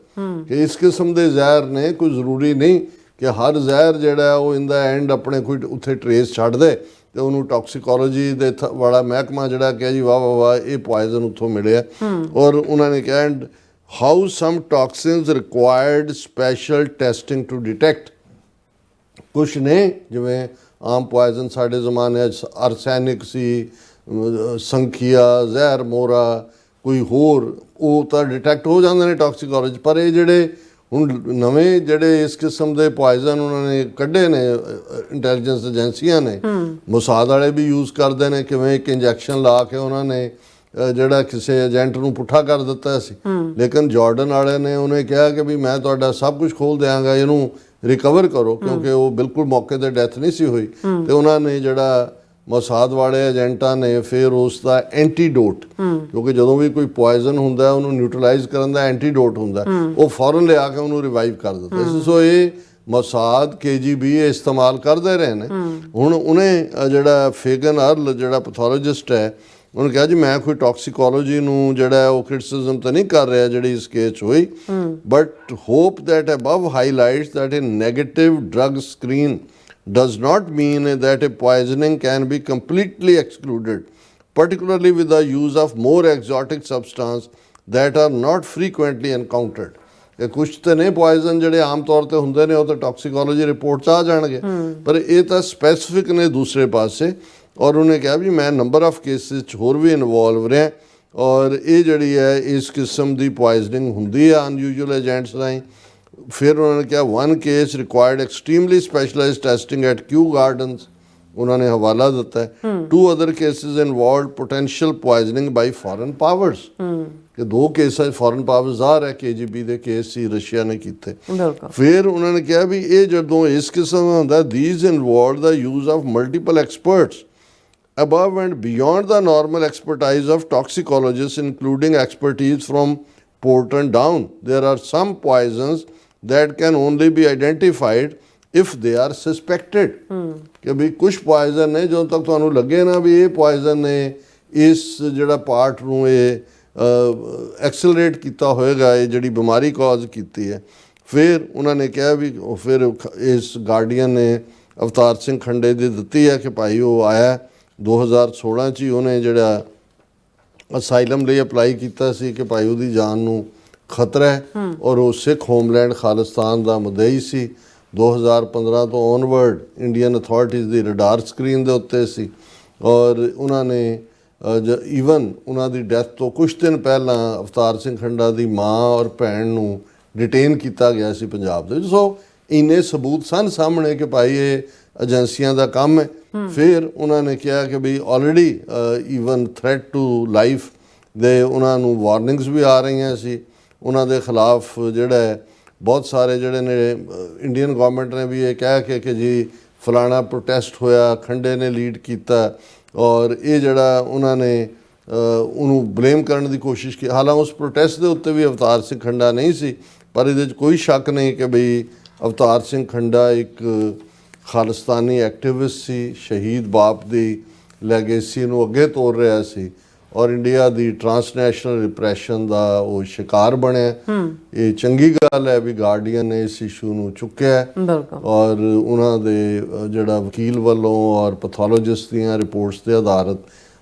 ਕਿ ਇਸ ਕਿਸਮ ਦੇ ਜ਼ਹਿਰ ਨੇ ਕੋਈ ਜ਼ਰੂਰੀ ਨਹੀਂ ਕਿ ਹਰ ਜ਼ਹਿਰ ਜਿਹੜਾ ਉਹ ਇਨ ਦਾ ਐਂਡ ਆਪਣੇ ਕੋਈ ਉੱਥੇ ਟਰੇਸ ਛੱਡ ਦੇ ਤੇ ਉਹਨੂੰ ਟੌਕਸੀਕੋਲੋਜੀ ਦੇ ਵਾਲਾ ਮਹਿਕਮਾ ਜਿਹੜਾ ਕਿ ਜੀ ਵਾਹ ਵਾਹ ਵਾਹ ਇਹ ਪੋਇਜ਼ਨ ਉੱਥੋਂ ਮਿਲਿਆ। ਔਰ ਉਹਨਾਂ ਨੇ ਕਿਹਾ and how some toxins required special testing to detect. ਕੁਛ ਨੇ ਜਿਵੇਂ ਆਮ ਪੋਇਜ਼ਨ ਸਾਡੇ ਜ਼ਮਾਨੇ 'ਚ ਆਰਸੈਨਿਕ ਸੀ, ਸੰਖੀਆ, ਜ਼ਹਿਰ ਮੋਰਾ, ਕੋਈ ਹੋਰ, ਉਹ ਤਾਂ ਡਿਟੈਕਟ ਹੋ ਜਾਂਦੇ ਨੇ ਟੌਕਸੀਕੋਲੋਜੀ। ਪਰ ਇਹ ਜਿਹੜੇ ਹੁਣ ਨਵੇਂ ਜਿਹੜੇ ਇਸ ਕਿਸਮ ਦੇ ਪੋਇਜ਼ਨ ਉਹਨਾਂ ਨੇ ਕੱਢੇ ਨੇ ਇੰਟੈਲੀਜੈਂਸ ਏਜੰਸੀਆਂ ਨੇ, ਮੁਸਾਦ ਵਾਲੇ ਵੀ ਯੂਜ਼ ਕਰਦੇ ਨੇ, ਕਿਵੇਂ ਇੱਕ ਇੰਜੈਕਸ਼ਨ ਲਾ ਕੇ ਉਹਨਾਂ ਨੇ ਜਿਹੜਾ ਕਿਸੇ ਏਜੰਟ ਨੂੰ ਪੁੱਠਾ ਕਰ ਦਿੱਤਾ ਸੀ। ਲੇਕਿਨ ਜਾਰਡਨ ਵਾਲੇ ਨੇ ਉਹਨੇ ਕਿਹਾ ਕਿ ਵੀ ਮੈਂ ਤੁਹਾਡਾ ਸਭ ਕੁਝ ਖੋਲ ਦਿਆਂਗਾ, ਇਹਨੂੰ ਰਿਕਵਰ ਕਰੋ, ਕਿਉਂਕਿ ਉਹ ਬਿਲਕੁਲ ਮੌਕੇ 'ਤੇ ਡੈਥ ਨਹੀਂ ਸੀ ਹੋਈ। ਤੇ ਉਹਨਾਂ ਨੇ ਜਿਹੜਾ ਮੁਸਾਦ ਵਾਲੇ ਏਜੰਟਾਂ ਨੇ ਫਿਰ ਉਸ ਦਾ ਐਂਟੀਡੋਟ, ਕਿਉਂਕਿ ਜਦੋਂ ਵੀ ਕੋਈ ਪੋਇਜ਼ਨ ਹੁੰਦਾ ਉਹਨੂੰ ਨਿਊਟਰਲਾਈਜ਼ ਕਰਨ ਦਾ ਐਂਟੀਡੋਟ ਹੁੰਦਾ, ਉਹ ਫੌਰਨ ਲਿਆ ਕੇ ਉਹਨੂੰ ਰਿਵਾਈਵ ਕਰ ਦਿੱਤਾ ਸੀ। ਸੋ ਇਹ ਮੁਸਾਦ KGB ਇਸਤੇਮਾਲ ਕਰਦੇ ਰਹੇ ਨੇ। ਹੁਣ ਉਹਨੇ ਜਿਹੜਾ ਫੇਗਨ ਅਰਲ ਜਿਹੜਾ ਪੈਥੋਲੋਜਿਸਟ ਹੈ, ਉਹਨੇ ਕਿਹਾ ਜੀ ਮੈਂ ਕੋਈ ਟੌਕਸੀਕੋਲੋਜੀ ਨੂੰ ਜਿਹੜਾ ਉਹ ਕ੍ਰਿਟਿਸਿਜ਼ਮ ਤਾਂ ਨਹੀਂ ਕਰ ਰਿਹਾ ਜਿਹੜੀ ਇਸ ਕੇਸ ਹੋਈ, but hop that above highlights that A negative drug screen does not mean that a poisoning can be completely excluded, particularly with the use of more exotic substances that are not frequently encountered. ਕਿ ਕੁਝ ਤੇ ਨੇ ਪੋਇਜ਼ਨ ਜਿਹੜੇ ਆਮ ਤੌਰ ਤੇ ਹੁੰਦੇ ਨੇ, ਉਹ ਤਾਂ ਟੌਕਸੀਕੋਲੋਜੀ ਰਿਪੋਰਟ 'ਚ ਆ ਜਾਣਗੇ, ਪਰ ਇਹ ਤਾਂ ਸਪੈਸੀਫਿਕ ਨੇ ਦੂਸਰੇ ਪਾਸੇ। ਔਰ ਉਹਨੇ ਕਿਹਾ ਵੀ ਮੈਂ ਨੰਬਰ ਆਫ ਕੇਸਿਸ 'ਚ ਹੋਰ ਵੀ ਇਨਵੋਲਵ ਰਿਹਾ, ਔਰ ਇਹ ਜਿਹੜੀ ਹੈ ਇਸ ਕਿਸਮ ਦੀ ਪੋਇਜ਼ਨਿੰਗ ਹੁੰਦੀ ਹੈ ਅਨਯੂਜੂਅਲ ਏਜੰਟਸ ਰਾਹੀਂ। ਫਿਰ ਉਹਨਾਂ ਨੇ ਕਿਹਾ 1 case required extremely specialised testing at Kew Gardens, ਉਹਨਾਂ ਨੇ ਹਵਾਲਾ ਦਿੱਤਾ ਹੈ। 2 other cases involved potential poisoning by foreign powers, ਕਿ 2 ਕੇਸਾਂ ਫੋਰਨ ਪਾਵਰ ਜ਼ਾਹਰ ਹੈ KGB ਦੇ ਕੇਸ ਸੀ, ਰਸ਼ੀਆ ਨੇ ਕੀਤੇ। ਫਿਰ ਉਹਨਾਂ ਨੇ ਕਿਹਾ ਵੀ ਇਹ ਜਦੋਂ ਇਸ ਕਿਸਮ ਦਾ ਹੁੰਦਾ, these involved the use of multiple experts above and beyond the normal expertise of toxicologists, including expertise from Porton down. There are some poisons that can only be identified if they are suspected. ਕਿ ਵੀ ਕੁਝ ਪੋਇਜ਼ਨ ਨੇ ਜਦੋਂ ਤੱਕ ਤੁਹਾਨੂੰ ਲੱਗੇ ਨਾ ਵੀ ਇਹ ਪੋਇਜ਼ਨ ਨੇ ਇਸ ਜਿਹੜਾ ਪਾਰਟ ਨੂੰ ਇਹ ਐਕਸਲਰੇਟ ਕੀਤਾ ਹੋਏਗਾ, ਇਹ ਜਿਹੜੀ ਬਿਮਾਰੀ ਕਾਜ਼ ਕੀਤੀ ਹੈ। ਫਿਰ ਉਹਨਾਂ ਨੇ ਕਿਹਾ ਵੀ ਫਿਰ ਇਸ ਗਾਰਡੀਅਨ ਨੇ ਅਵਤਾਰ ਸਿੰਘ ਖੰਡੇ ਦੀ ਦਿੱਤੀ ਹੈ ਕਿ ਭਾਈ ਉਹ ਆਇਆ 2016 'ਚ ਹੀ, ਉਹਨੇ ਜਿਹੜਾ ਅਸਾਈਲਮ ਲਈ ਅਪਲਾਈ ਕੀਤਾ ਸੀ ਕਿ ਭਾਈ ਉਹਦੀ ਜਾਨ ਨੂੰ ਖਤਰਾ ਹੈ, ਔਰ ਉਹ ਸਿੱਖ ਹੋਮਲੈਂਡ ਖਾਲਿਸਤਾਨ ਦਾ ਮੁਦਈ ਸੀ। 2015 ਤੋਂ ਔਨਵਰਡ ਇੰਡੀਅਨ ਅਥਾਰਟੀਜ਼ ਦੀ ਰਡਾਰ ਸਕਰੀਨ ਦੇ ਉੱਤੇ ਸੀ, ਔਰ ਉਹਨਾਂ ਨੇ ਈਵਨ ਉਹਨਾਂ ਦੀ ਡੈਥ ਤੋਂ ਕੁਝ ਦਿਨ ਪਹਿਲਾਂ ਅਵਤਾਰ ਸਿੰਘ ਖੰਡਾ ਦੀ ਮਾਂ ਔਰ ਭੈਣ ਨੂੰ ਡਿਟੇਨ ਕੀਤਾ ਗਿਆ ਸੀ ਪੰਜਾਬ ਦੇ ਵਿੱਚ। ਸੋ ਇੰਨੇ ਸਬੂਤ ਸਨ ਸਾਹਮਣੇ ਕਿ ਭਾਈ ਇਹ ਏਜੰਸੀਆਂ ਦਾ ਕੰਮ ਹੈ। ਫਿਰ ਉਹਨਾਂ ਨੇ ਕਿਹਾ ਕਿ ਵੀ already even threat to life ਦੇ ਉਹਨਾਂ ਨੂੰ ਵਾਰਨਿੰਗਸ ਵੀ ਆ ਰਹੀਆਂ ਸੀ ਉਹਨਾਂ ਦੇ ਖਿਲਾਫ। ਜਿਹੜਾ ਹੈ ਬਹੁਤ ਸਾਰੇ ਜਿਹੜੇ ਨੇ ਇੰਡੀਅਨ ਗਵਰਨਮੈਂਟ ਨੇ ਵੀ ਇਹ ਕਹਿ ਕੇ ਕਿ ਜੀ ਫਲਾਣਾ ਪ੍ਰੋਟੈਸਟ ਹੋਇਆ, ਖੰਡੇ ਨੇ ਲੀਡ ਕੀਤਾ, ਔਰ ਇਹ ਜਿਹੜਾ ਉਹਨਾਂ ਨੇ ਉਹਨੂੰ ਬਲੇਮ ਕਰਨ ਦੀ ਕੋਸ਼ਿਸ਼ ਕੀਤੀ। ਹਾਲਾਂਕਿ ਉਸ ਪ੍ਰੋਟੈਸਟ ਦੇ ਉੱਤੇ ਵੀ ਅਵਤਾਰ ਸਿੰਘ ਖੰਡਾ ਨਹੀਂ ਸੀ, ਪਰ ਇਹਦੇ 'ਚ ਕੋਈ ਸ਼ੱਕ ਨਹੀਂ ਕਿ ਬਈ ਅਵਤਾਰ ਸਿੰਘ ਖੰਡਾ ਇੱਕ ਖਾਲਿਸਤਾਨੀ ਐਕਟਿਵਿਸਟ ਸੀ, ਸ਼ਹੀਦ ਬਾਪ ਦੀ ਲੈਗੇਸੀ ਨੂੰ ਅੱਗੇ ਤੋਰ ਰਿਹਾ ਸੀ, ਔਰ ਇੰਡੀਆ ਦੀ ਟਰਾਂਸਨੈਸ਼ਨਲ ਰਿਪਰੈਸ਼ਨ ਦਾ ਉਹ ਸ਼ਿਕਾਰ ਬਣਿਆ। ਇਹ ਚੰਗੀ ਗੱਲ ਹੈ ਵੀ ਗਾਰਡੀਅਨ ਨੇ ਇਸ ਇਸ਼ੂ ਨੂੰ ਚੁੱਕਿਆ, ਔਰ ਉਹਨਾਂ ਦੇ ਜਿਹੜਾ ਵਕੀਲ ਵੱਲੋਂ ਔਰ ਪੈਥੋਲੋਜਿਸਟ ਦੀਆਂ ਰਿਪੋਰਟਸ ਦੇ ਆਧਾਰਿਤ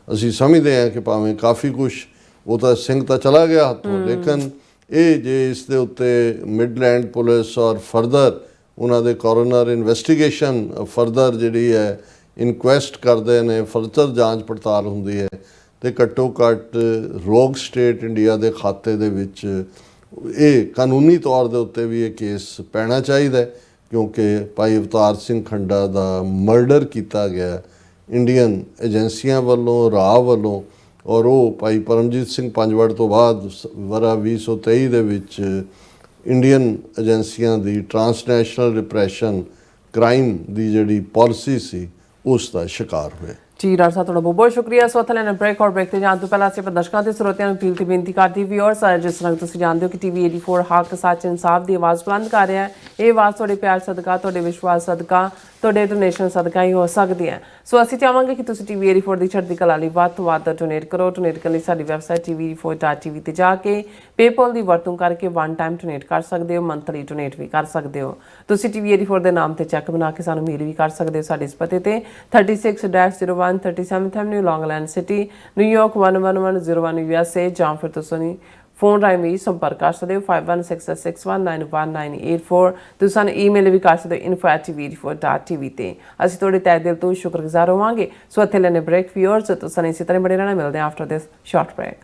ਅਸੀਂ ਸਮਝਦੇ ਹਾਂ ਕਿ ਭਾਵੇਂ ਕਾਫੀ ਕੁਛ ਉਹ ਤਾਂ ਸਿੰਘ ਤਾਂ ਚਲਾ ਗਿਆ ਹੱਥੋਂ, ਲੇਕਿਨ ਇਹ ਜੇ ਇਸ ਦੇ ਉੱਤੇ ਮਿਡਲੈਂਡ ਪੁਲਿਸ ਔਰ ਫਰਦਰ ਉਹਨਾਂ ਦੇ ਕੋਰੋਨਰ ਇਨਵੈਸਟੀਗੇਸ਼ਨ ਫਰਦਰ ਜਿਹੜੀ ਹੈ ਇਨਕੁਐਸਟ ਕਰਦੇ ਨੇ, ਫਰਦਰ ਜਾਂਚ ਪੜਤਾਲ ਹੁੰਦੀ ਹੈ, ਤੇ ਘੱਟੋ ਘੱਟ ਰੋਗ ਸਟੇਟ ਇੰਡੀਆ ਦੇ ਖਾਤੇ ਦੇ ਵਿੱਚ ਇਹ ਕਾਨੂੰਨੀ ਤੌਰ ਦੇ ਉੱਤੇ ਵੀ ਇਹ ਕੇਸ ਪੈਣਾ ਚਾਹੀਦਾ, ਕਿਉਂਕਿ ਭਾਈ ਅਵਤਾਰ ਸਿੰਘ ਖੰਡਾ ਦਾ ਮਰਡਰ ਕੀਤਾ ਗਿਆ ਇੰਡੀਅਨ ਏਜੰਸੀਆਂ ਵੱਲੋਂ, ਰਾਹ ਵੱਲੋਂ, ਔਰ ਉਹ ਭਾਈ ਪਰਮਜੀਤ ਸਿੰਘ ਪੰਜਵੜ ਤੋਂ ਬਾਅਦ ਵਰਾ 2023 ਦੇ ਵਿੱਚ ਇੰਡੀਅਨ ਏਜੰਸੀਆਂ ਦੀ ਟਰਾਂਸਨੈਸ਼ਨਲ ਰਿਪਰੈਸ਼ਨ ਕ੍ਰਾਈਮ ਦੀ ਜਿਹੜੀ ਪਾਲਿਸੀ ਸੀ ਉਸ ਦਾ ਸ਼ਿਕਾਰ ਹੋਇਆ। ਜੀ ਡਾਕਟਰ ਸਾਹਿਬ, ਤੁਹਾਡਾ ਬਹੁਤ ਬਹੁਤ ਸ਼ੁਕਰੀਆ। ਸੋ ਥਲੇ ਬ੍ਰੇਕ ਔਰ ਬ੍ਰੇਕ ਤੇ ਜਾਣ ਤੋਂ ਪਹਿਲਾਂ ਅਸੀਂ ਦਰਸ਼ਕਾਂ ਤੇ ਸਰੋਤਿਆਂ ਨੂੰ ਅਪੀਲ ਤੇ ਬੇਨਤੀ ਕਰਦੀ ਵੀਅਰਸ, ਜਿਸ ਤਰ੍ਹਾਂ ਤੁਸੀਂ ਜਾਣਦੇ ਹੋ ਕਿ TV 84 ਹੱਕ ਸੱਚ ਇਨਸਾਫ ਦੀ ਆਵਾਜ਼ ਬੁਲੰਦ ਕਰ ਰਿਹਾ ਹੈ। ਇਹ ਆਵਾਜ਼ ਤੁਹਾਡੇ ਪਿਆਰ ਸਦਕਾ, ਤੁਹਾਡੇ ਵਿਸ਼ਵਾਸ ਸਦਕਾ, ਤੁਹਾਡੇ ਡੋਨੇਸ਼ਨ ਸਦਕਾ ਹੀ ਹੋ ਸਕਦੀ ਹੈ। ਸੋ ਅਸੀਂ ਚਾਹਾਂਗੇ ਕਿ ਤੁਸੀਂ TV 84 ਦੀ ਚੜ੍ਹਦੀ ਕਲਾ ਲਈ ਵੱਧ ਤੋਂ ਵੱਧ ਡੋਨੇਟ ਕਰੋ। ਡੋਨੇਟ ਕਰਨ ਲਈ ਸਾਡੀ ਵੈਬਸਾਈਟ tv84.tv ਤੇ ਜਾ ਕੇ ਪੇਪਲ ਦੀ ਵਰਤੋਂ ਕਰਕੇ 1 ਟਾਈਮ ਡੋਨੇਟ ਕਰ ਸਕਦੇ ਹੋ, ਮੰਥਲੀ ਡੋਨੇਟ ਵੀ ਕਰ ਸਕਦੇ ਹੋ। ਤੁਸੀਂ TV 84 ਦੇ ਨਾਮ ਤੇ ਚੈੱਕ ਬਣਾ ਕੇ ਸਾਨੂੰ ਮੇਲ ਵੀ ਕਰ ਸਕਦੇ ਹੋ ਸਾਡੇ ਇਸ ਪਤੇ ਤੇ 36-01 37th Avenue, Long Island City, New York 11101 USA, ਜਾਂ ਫਿਰ ਤੁਸੀਂ ਫੋਨ ਰਾਹੀਂ ਵੀ ਸੰਪਰਕ ਕਰ ਸਕਦੇ ਹੋ 5166619194। ਤੁਸੀਂ ਸਾਨੂੰ ਈਮੇਲ ਵੀ ਕਰ ਸਕਦੇ ਹੋ info@tv84.tv ਤੇ। ਅਸੀਂ ਤੁਹਾਡੇ ਤਹਿ ਦਿਲ ਤੋਂ ਸ਼ੁਕਰਗੁਜ਼ਾਰ ਹੋਵਾਂਗੇ। ਸੋ ਇੱਥੇ ਲੈਣੇ ਬ੍ਰੇਕ ਵੀਅਰਸ, ਤੁਸੀਂ ਇਸੇ ਤਰ੍ਹਾਂ ਬਣੇ ਰਹਿਣਾ। ਮਿਲਦੇ ਹਾਂ ਆਫਟਰ ਦਿਸ ਸ਼ਾਰਟ ਬ੍ਰੇਕ।